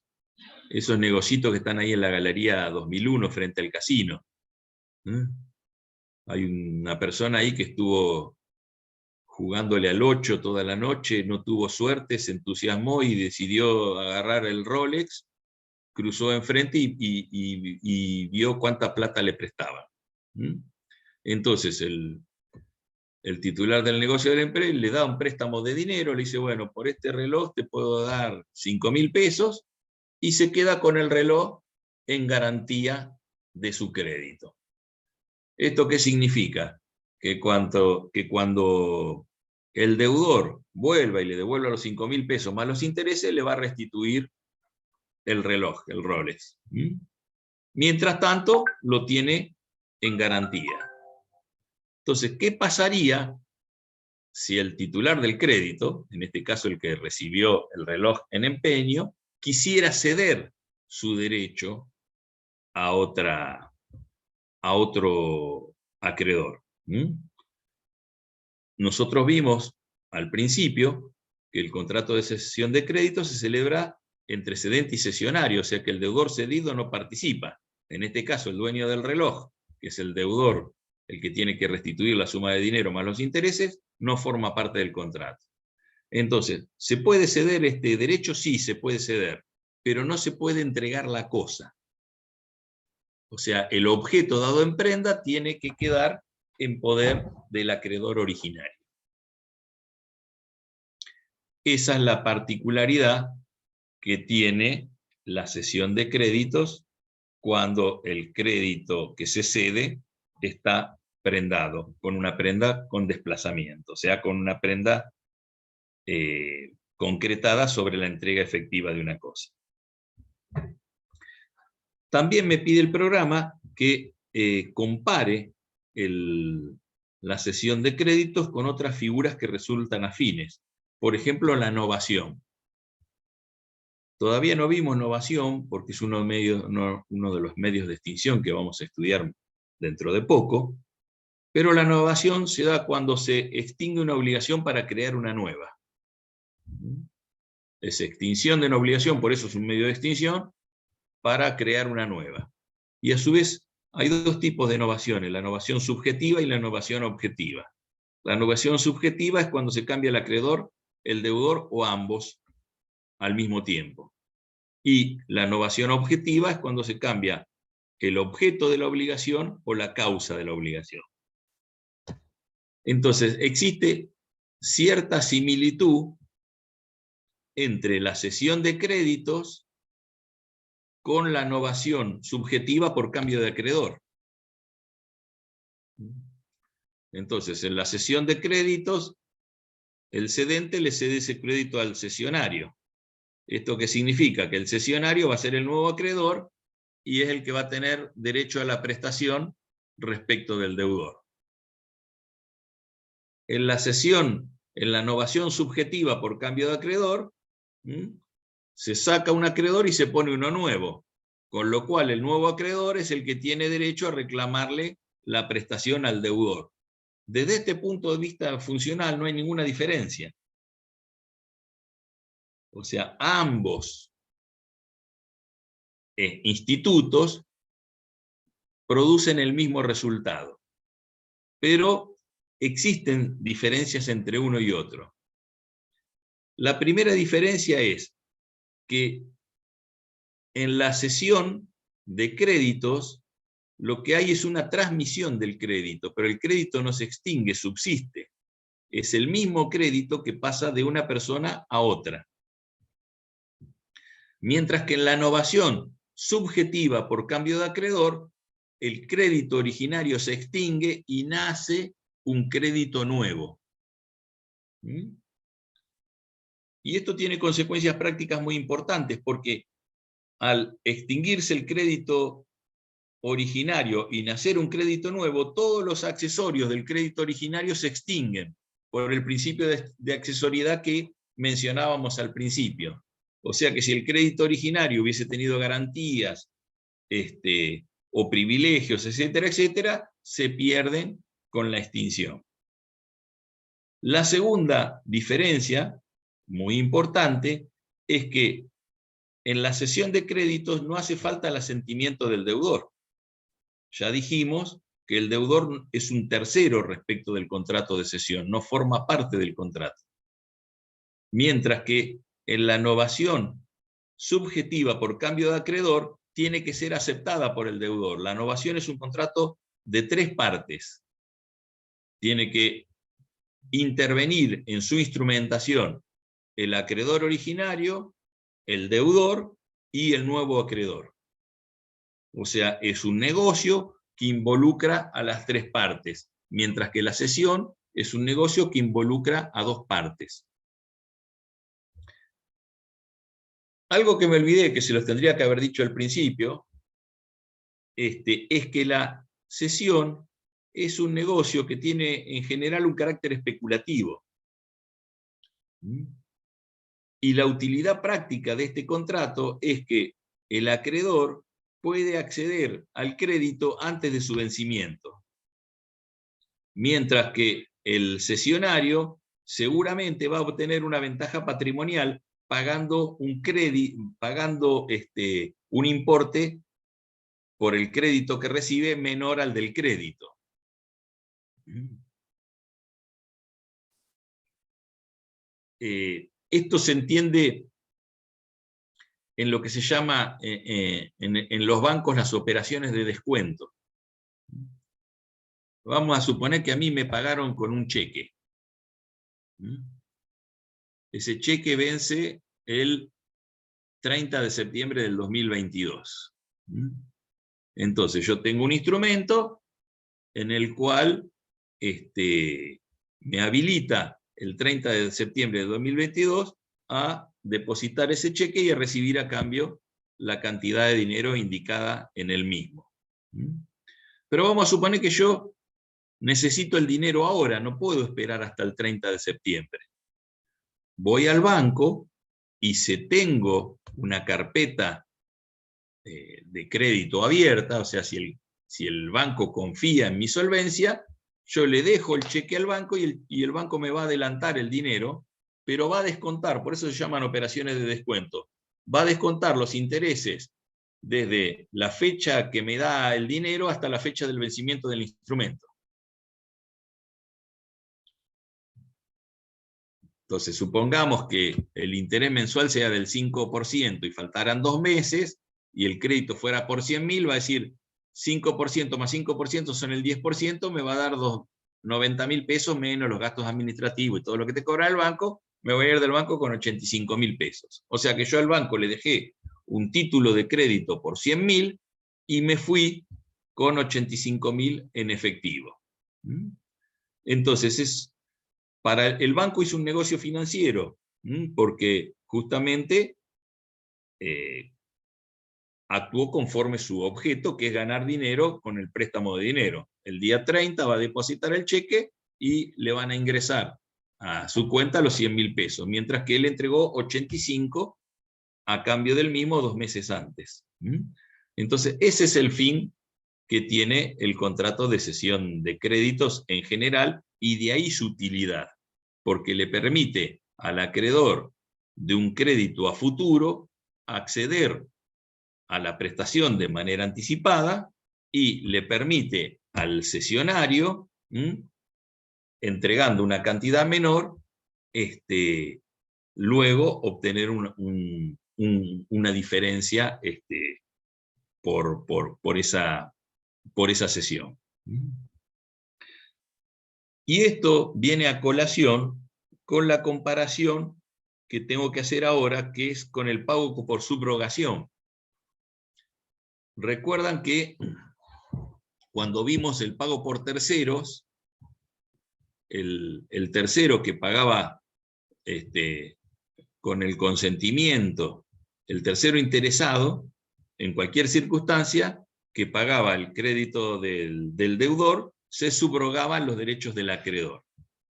negocitos que están ahí en la Galería 2001 frente al casino. Hay una persona ahí que estuvo jugándole al 8 toda la noche, no tuvo suerte, se entusiasmó y decidió agarrar el Rolex, cruzó enfrente y vio cuánta plata le prestaban. Entonces el titular del negocio de la empresa le da un préstamo de dinero, le dice, bueno, por este reloj te puedo dar 5.000 pesos, y se queda con el reloj en garantía de su crédito. ¿Esto qué significa? Que cuando el deudor vuelva y le devuelva los 5.000 pesos más los intereses, le va a restituir el reloj, el Rolex. Mientras tanto, lo tiene en garantía. Entonces, ¿qué pasaría si el titular del crédito, en este caso el que recibió el reloj en empeño, quisiera ceder su derecho a otro acreedor? Nosotros vimos al principio que el contrato de cesión de crédito se celebra entre cedente y cesionario, o sea que el deudor cedido no participa. En este caso, el dueño del reloj, que es el deudor, el que tiene que restituir la suma de dinero más los intereses, no forma parte del contrato. Entonces, ¿se puede ceder este derecho? Sí, se puede ceder, pero no se puede entregar la cosa. O sea, el objeto dado en prenda tiene que quedar en poder del acreedor originario. Esa es la particularidad que tiene la cesión de créditos cuando el crédito que se cede está prendado, con una prenda con desplazamiento, o sea, con una prenda concretada sobre la entrega efectiva de una cosa. También me pide el programa que compare la cesión de créditos con otras figuras que resultan afines. Por ejemplo, la novación. Todavía no vimos novación porque es uno de los medios de extinción que vamos a estudiar dentro de poco, pero la novación se da cuando se extingue una obligación para crear una nueva. Es extinción de una obligación, por eso es un medio de extinción, para crear una nueva. Y a su vez hay dos tipos de novaciones, la novación subjetiva y la novación objetiva. La novación subjetiva es cuando se cambia el acreedor, el deudor o ambos al mismo tiempo. Y la novación objetiva es cuando se cambia el objeto de la obligación o la causa de la obligación. Entonces, existe cierta similitud entre la cesión de créditos con la novación subjetiva por cambio de acreedor. Entonces, en la cesión de créditos, el cedente le cede ese crédito al cesionario. ¿Esto qué significa? Que el cesionario va a ser el nuevo acreedor y es el que va a tener derecho a la prestación respecto del deudor. En la cesión, en la novación subjetiva por cambio de acreedor, se saca un acreedor y se pone uno nuevo, con lo cual el nuevo acreedor es el que tiene derecho a reclamarle la prestación al deudor. Desde este punto de vista funcional no hay ninguna diferencia. O sea, ambos institutos producen el mismo resultado, pero existen diferencias entre uno y otro. La primera diferencia es que en la cesión de créditos lo que hay es una transmisión del crédito, pero el crédito no se extingue, subsiste. Es el mismo crédito que pasa de una persona a otra. Mientras que en la novación subjetiva por cambio de acreedor, el crédito originario se extingue y nace un crédito nuevo. Y esto tiene consecuencias prácticas muy importantes, porque al extinguirse el crédito originario y nacer un crédito nuevo, todos los accesorios del crédito originario se extinguen por el principio de accesoriedad que mencionábamos al principio. O sea que si el crédito originario hubiese tenido garantías o privilegios, etcétera, etcétera, se pierden con la extinción. La segunda diferencia, muy importante, es que en la cesión de créditos no hace falta el asentimiento del deudor. Ya dijimos que el deudor es un tercero respecto del contrato de cesión, no forma parte del contrato. Mientras que en la novación subjetiva por cambio de acreedor tiene que ser aceptada por el deudor. La novación es un contrato de 3 partes. Tiene que intervenir en su instrumentación el acreedor originario, el deudor y el nuevo acreedor. O sea, es un negocio que involucra a las 3 partes, mientras que la cesión es un negocio que involucra a 2 partes. Algo que me olvidé, que se los tendría que haber dicho al principio, es que la cesión es un negocio que tiene en general un carácter especulativo. Y la utilidad práctica de este contrato es que el acreedor puede acceder al crédito antes de su vencimiento, mientras que el cesionario seguramente va a obtener una ventaja patrimonial pagando un importe por el crédito que recibe menor al del crédito. Esto se entiende en lo que se llama en los bancos las operaciones de descuento. Vamos a suponer que a mí me pagaron con un cheque. Ese cheque vence el 30 de septiembre del 2022. Entonces yo tengo un instrumento en el cual me habilita el 30 de septiembre de 2022 a depositar ese cheque y a recibir a cambio la cantidad de dinero indicada en el mismo. Pero vamos a suponer que yo necesito el dinero ahora, no puedo esperar hasta el 30 de septiembre. Voy al banco y si tengo una carpeta de crédito abierta, o sea, si el banco confía en mi solvencia, yo le dejo el cheque al banco y el banco me va a adelantar el dinero, pero va a descontar, por eso se llaman operaciones de descuento, va a descontar los intereses desde la fecha que me da el dinero hasta la fecha del vencimiento del instrumento. Entonces, supongamos que el interés mensual sea del 5% y faltaran 2 meses, y el crédito fuera por 100.000, va a decir 5% más 5% son el 10%, me va a dar 90.000 pesos menos los gastos administrativos y todo lo que te cobra el banco, me voy a ir del banco con 85.000 pesos. O sea que yo al banco le dejé un título de crédito por 100.000 y me fui con 85.000 en efectivo. Entonces, para el banco hizo un negocio financiero, porque justamente actuó conforme su objeto, que es ganar dinero con el préstamo de dinero. El día 30 va a depositar el cheque y le van a ingresar a su cuenta los 100.000 pesos, mientras que él entregó 85 a cambio del mismo 2 meses antes. Entonces, ese es el fin que tiene el contrato de cesión de créditos en general, y de ahí su utilidad, porque le permite al acreedor de un crédito a futuro acceder a la prestación de manera anticipada y le permite al cesionario, entregando una cantidad menor, luego obtener una diferencia por esa cesión. Y esto viene a colación con la comparación que tengo que hacer ahora, que es con el pago por subrogación. Recuerdan que cuando vimos el pago por terceros, el tercero que pagaba con el consentimiento, el tercero interesado, en cualquier circunstancia, que pagaba el crédito del deudor, se subrogaban los derechos del acreedor.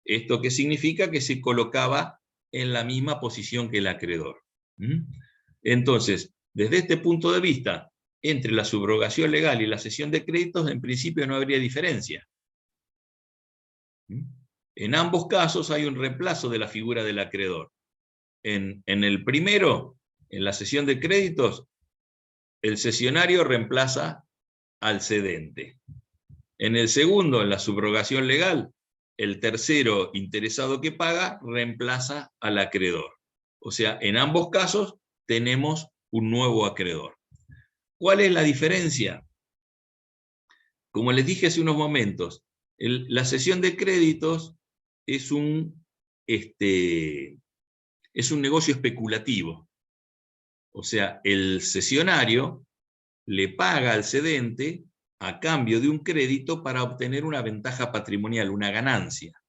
¿Esto qué significa? Que se colocaba en la misma posición que el acreedor. Entonces, desde este punto de vista, entre la subrogación legal y la cesión de créditos, en principio no habría diferencia. En ambos casos hay un reemplazo de la figura del acreedor. En el primero, en la cesión de créditos, el cesionario reemplaza al cedente. En el segundo, en la subrogación legal, el tercero interesado que paga reemplaza al acreedor. O sea, en ambos casos tenemos un nuevo acreedor. ¿Cuál es la diferencia? Como les dije hace unos momentos, la cesión de créditos es un negocio especulativo. O sea, el cesionario le paga al cedente a cambio de un crédito para obtener una ventaja patrimonial, una ganancia.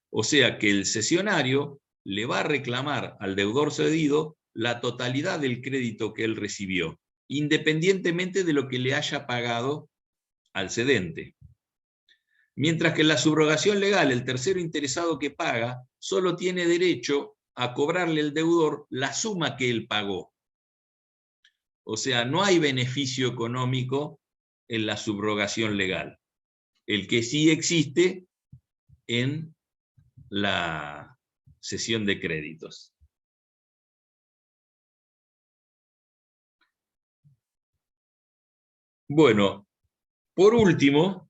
O sea que el cesionario le va a reclamar al deudor cedido la totalidad del crédito que él recibió, independientemente de lo que le haya pagado al cedente. Mientras que en la subrogación legal, el tercero interesado que paga solo tiene derecho a cobrarle al deudor la suma que él pagó. O sea, no hay beneficio económico en la subrogación legal. El que sí existe en la cesión de créditos. Bueno, por último,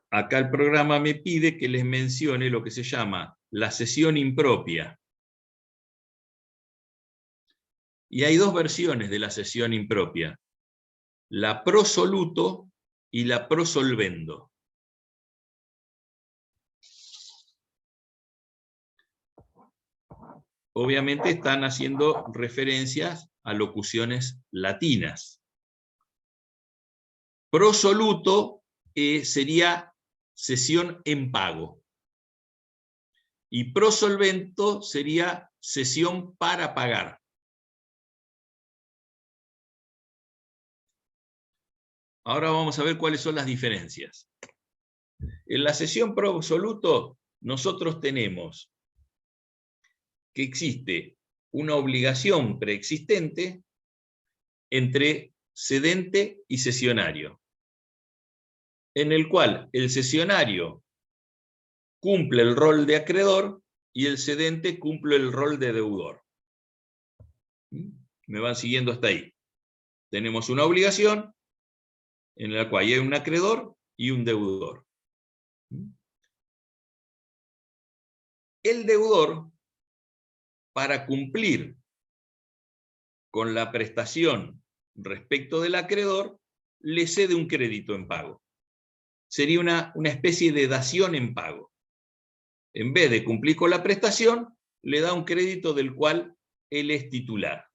acá el programa me pide que les mencione lo que se llama la cesión impropia. Y hay dos versiones de la cesión impropia: la pro soluto y la pro solvendo. Obviamente están haciendo referencias a locuciones latinas. Pro soluto sería cesión en pago. Y pro solvento sería cesión para pagar. Ahora vamos a ver cuáles son las diferencias. En la cesión pro soluto nosotros tenemos que existe una obligación preexistente entre cedente y cesionario, en el cual el cesionario cumple el rol de acreedor y el cedente cumple el rol de deudor. ¿Me van siguiendo hasta ahí? Tenemos una obligación en la cual hay un acreedor y un deudor. El deudor, para cumplir con la prestación respecto del acreedor, le cede un crédito en pago. Sería una especie de dación en pago. En vez de cumplir con la prestación, le da un crédito del cual él es titular.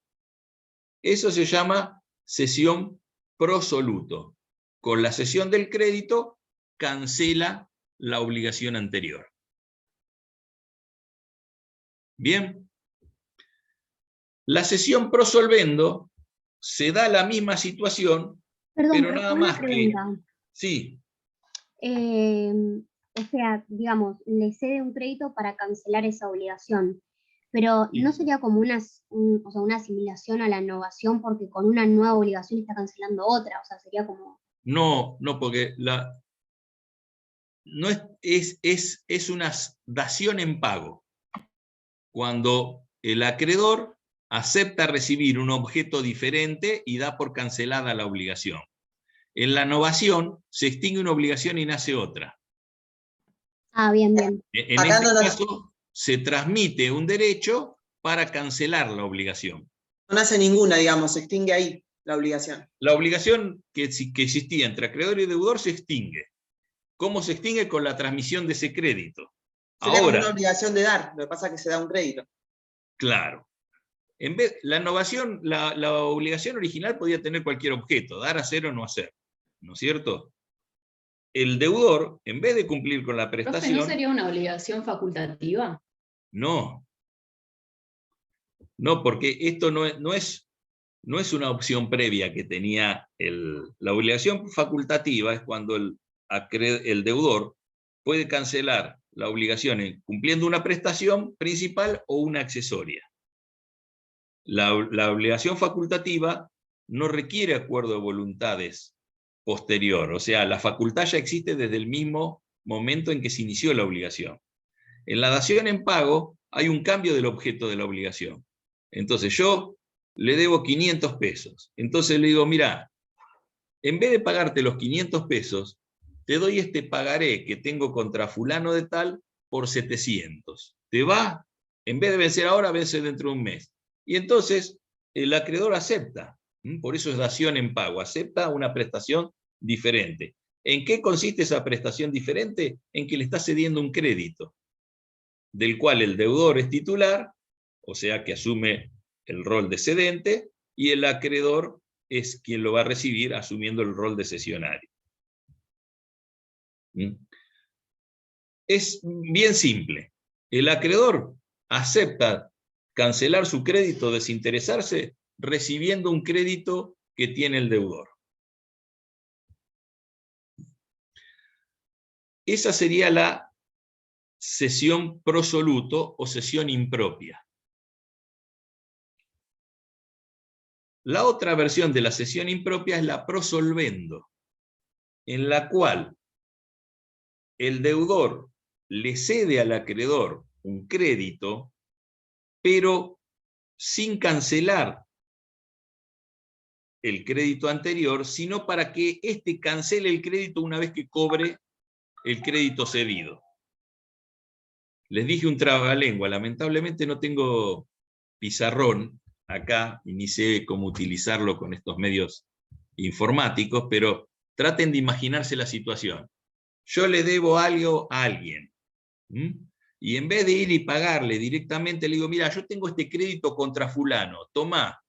Eso se llama cesión pro soluto. Con la cesión del crédito, cancela la obligación anterior. Bien. La cesión pro solvendo se da la misma situación, Perdón, pero nada una más pregunta. que... Sí, O sea, digamos, le cede un crédito para cancelar esa obligación, pero Sí. ¿no sería como o sea, una asimilación a la innovación porque con una nueva obligación está cancelando otra? O sea, sería como... no, porque no es una dación en pago. Cuando el acreedor acepta recibir un objeto diferente y da por cancelada la obligación. En la novación se extingue una obligación y nace otra. Ah, bien, bien. En Acá este no nos- caso se transmite un derecho para cancelar la obligación. No nace ninguna, digamos, se extingue ahí la obligación. La obligación que existía entre acreedor y deudor se extingue. ¿Cómo se extingue? Con la transmisión de ese crédito. Sería como una Ahora, obligación de dar, lo que pasa es que se da un crédito. claro, la innovación, la obligación original podía tener cualquier objeto, dar, hacer o no hacer, ¿no es cierto? El deudor, en vez de cumplir con la Profe, prestación... ¿no sería una obligación facultativa? No, porque esto no es una opción previa que tenía la obligación facultativa. Es cuando el deudor puede cancelar la obligación cumpliendo una prestación principal o una accesoria. La obligación facultativa no requiere acuerdo de voluntades posterior, o sea, la facultad ya existe desde el mismo momento en que se inició la obligación. En la dación en pago hay un cambio del objeto de la obligación. Entonces yo le debo 500 pesos. Entonces le digo, mira, en vez de pagarte los 500 pesos, te doy este pagaré que tengo contra fulano de tal por 700. ¿Te va? En vez de vencer ahora, vence dentro de un mes. Y entonces el acreedor acepta. Por eso es dación en pago. Acepta una prestación diferente. ¿En qué consiste esa prestación diferente? En que le está cediendo un crédito, del cual el deudor es titular, o sea que asume el rol de cedente, y el acreedor es quien lo va a recibir asumiendo el rol de cesionario. Es bien simple. El acreedor acepta cancelar su crédito, desinteresarse, recibiendo un crédito que tiene el deudor. Esa sería la cesión prosoluto o cesión impropia. La otra versión de la cesión impropia es la prosolvendo, en la cual el deudor le cede al acreedor un crédito, pero sin cancelar el crédito anterior, sino para que éste cancele el crédito una vez que cobre el crédito cedido. Les dije un trabalengua, lamentablemente no tengo pizarrón acá y ni sé cómo utilizarlo con estos medios informáticos, pero traten de imaginarse la situación. Yo le debo algo a alguien, y en vez de ir y pagarle directamente, le digo, mira, yo tengo este crédito contra fulano, tomá,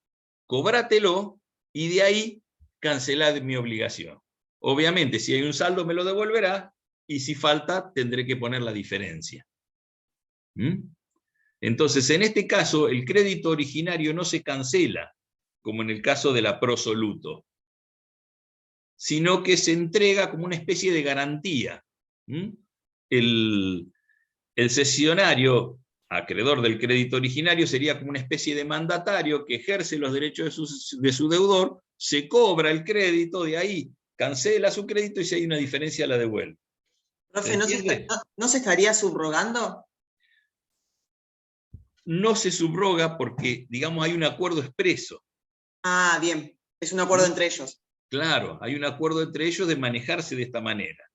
cobrátelo, y de ahí cancelad mi obligación. Obviamente, si hay un saldo me lo devolverá, y si falta, tendré que poner la diferencia. Entonces, en este caso, el crédito originario no se cancela, como en el caso de la prosoluto, sino que se entrega como una especie de garantía. El cesionario, acreedor del crédito originario, sería como una especie de mandatario que ejerce los derechos de su deudor, se cobra el crédito, de ahí cancela su crédito y si hay una diferencia la devuelve. Profe, ¿no se estaría subrogando? No se subroga porque, digamos, hay un acuerdo expreso. Ah, bien, es un acuerdo entre ellos. Claro, hay un acuerdo entre ellos de manejarse de esta manera.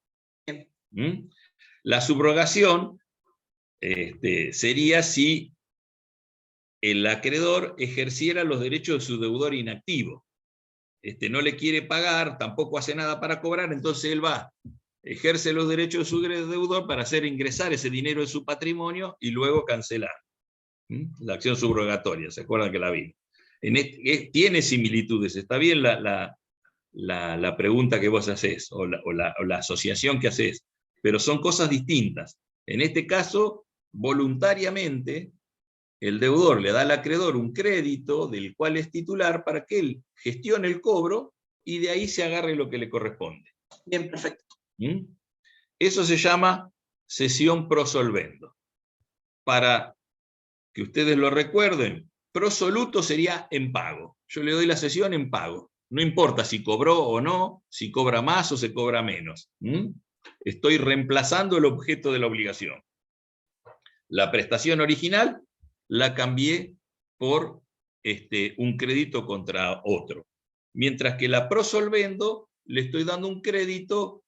La subrogación sería si el acreedor ejerciera los derechos de su deudor inactivo. No le quiere pagar, tampoco hace nada para cobrar, entonces él va, ejerce los derechos de su deudor para hacer ingresar ese dinero en su patrimonio y luego cancelar. La acción subrogatoria, ¿se acuerdan que la vi? Tiene similitudes, está bien la pregunta que vos hacés, o la asociación que hacés, pero son cosas distintas. En este caso, voluntariamente, el deudor le da al acreedor un crédito del cual es titular para que él gestione el cobro y de ahí se agarre lo que le corresponde. Bien, perfecto. Eso se llama cesión prosolvendo. Para que ustedes lo recuerden, prosoluto sería en pago. Yo le doy la cesión en pago. No importa si cobró o no, si cobra más o se cobra menos. Estoy reemplazando el objeto de la obligación. La prestación original la cambié por un crédito contra otro. Mientras que la prosolvendo le estoy dando un crédito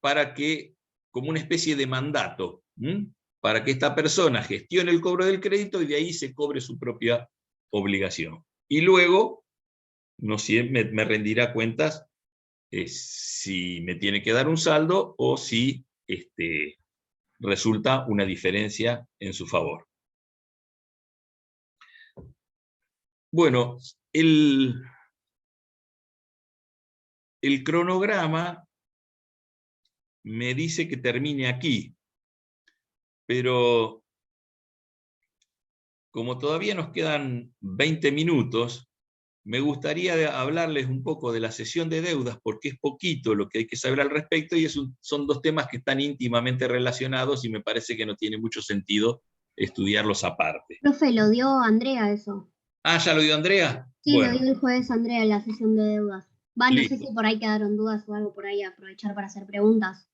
para que, como una especie de mandato, para que esta persona gestione el cobro del crédito y de ahí se cobre su propia obligación. Y luego, no sé, me rendirá cuentas si me tiene que dar un saldo o si resulta una diferencia en su favor. Bueno, el cronograma me dice que termine aquí, pero como todavía nos quedan 20 minutos, me gustaría hablarles un poco de la cesión de deudas, porque es poquito lo que hay que saber al respecto, y son dos temas que están íntimamente relacionados y me parece que no tiene mucho sentido estudiarlos aparte. Profe, lo dio Andrea eso. Ah, ¿ya lo dio Andrea? Sí, bueno. Lo dio el jueves Andrea en la sesión de deudas. No Listo. sé si por ahí quedaron dudas o algo por ahí, aprovechar para hacer preguntas.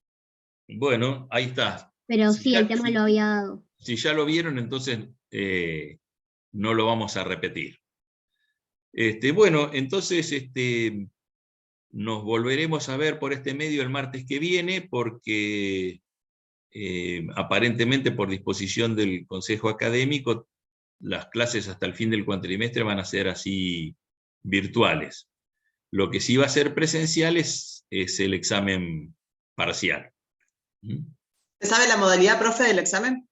Bueno, ahí está. Pero sí, el tema lo había dado. Si ya lo vieron, entonces no lo vamos a repetir. Bueno, entonces nos volveremos a ver por este medio el martes que viene, porque aparentemente por disposición del Consejo Académico, las clases hasta el fin del cuatrimestre van a ser así virtuales. Lo que sí va a ser presencial es el examen parcial. ¿Se sabe la modalidad, profe, del examen?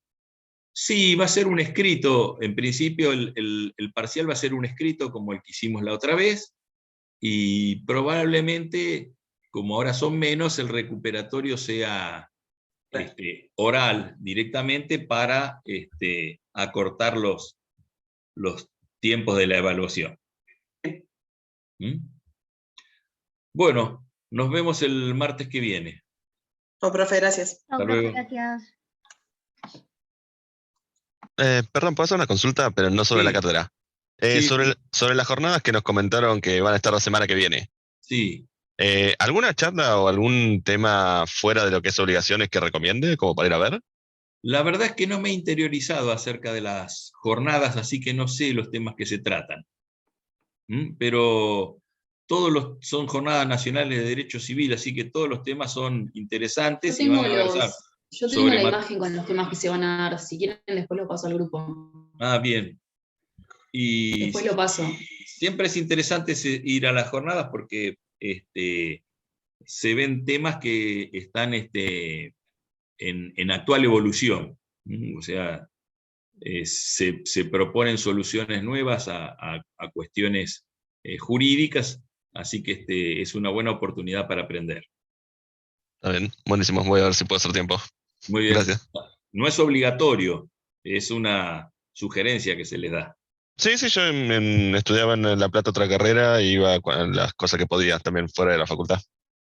Sí, va a ser un escrito. En principio el parcial va a ser un escrito como el que hicimos la otra vez, y probablemente, como ahora son menos, el recuperatorio sea oral directamente para acortar los tiempos de la evaluación. ¿Mm? Bueno, nos vemos el martes que viene. Oh, profe, gracias. Chao, Hasta profe, luego. gracias. Perdón, ¿puedo hacer una consulta? Pero no sobre Sí. la cátedra. Sí, Sobre las jornadas que nos comentaron que van a estar la semana que viene. sí. ¿Alguna charla o algún tema fuera de lo que es obligaciones que recomiende, como para ir a ver? La verdad es que no me he interiorizado acerca de las jornadas, así que no sé los temas que se tratan. Pero son jornadas nacionales de derecho civil, así que todos los temas son interesantes y van a versar Yo tengo sobre la imagen con los temas que se van a dar. Si quieren, después lo paso al grupo. Ah, bien. Y Después lo paso. siempre es interesante ir a las jornadas porque se ven temas que están en actual evolución. O sea, se proponen soluciones nuevas a cuestiones jurídicas, así que es una buena oportunidad para aprender. Está bien, buenísimo. Voy a ver si puedo hacer tiempo. Muy bien. Gracias. No es obligatorio, es una sugerencia que se les da. Sí, yo estudiaba en La Plata otra carrera y iba con las cosas que podía también fuera de la facultad.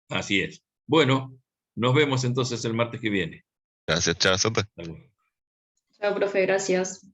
Así es. Bueno, nos vemos entonces el martes que viene. Gracias, chao, suerte. Hasta luego. Chao, profe, gracias.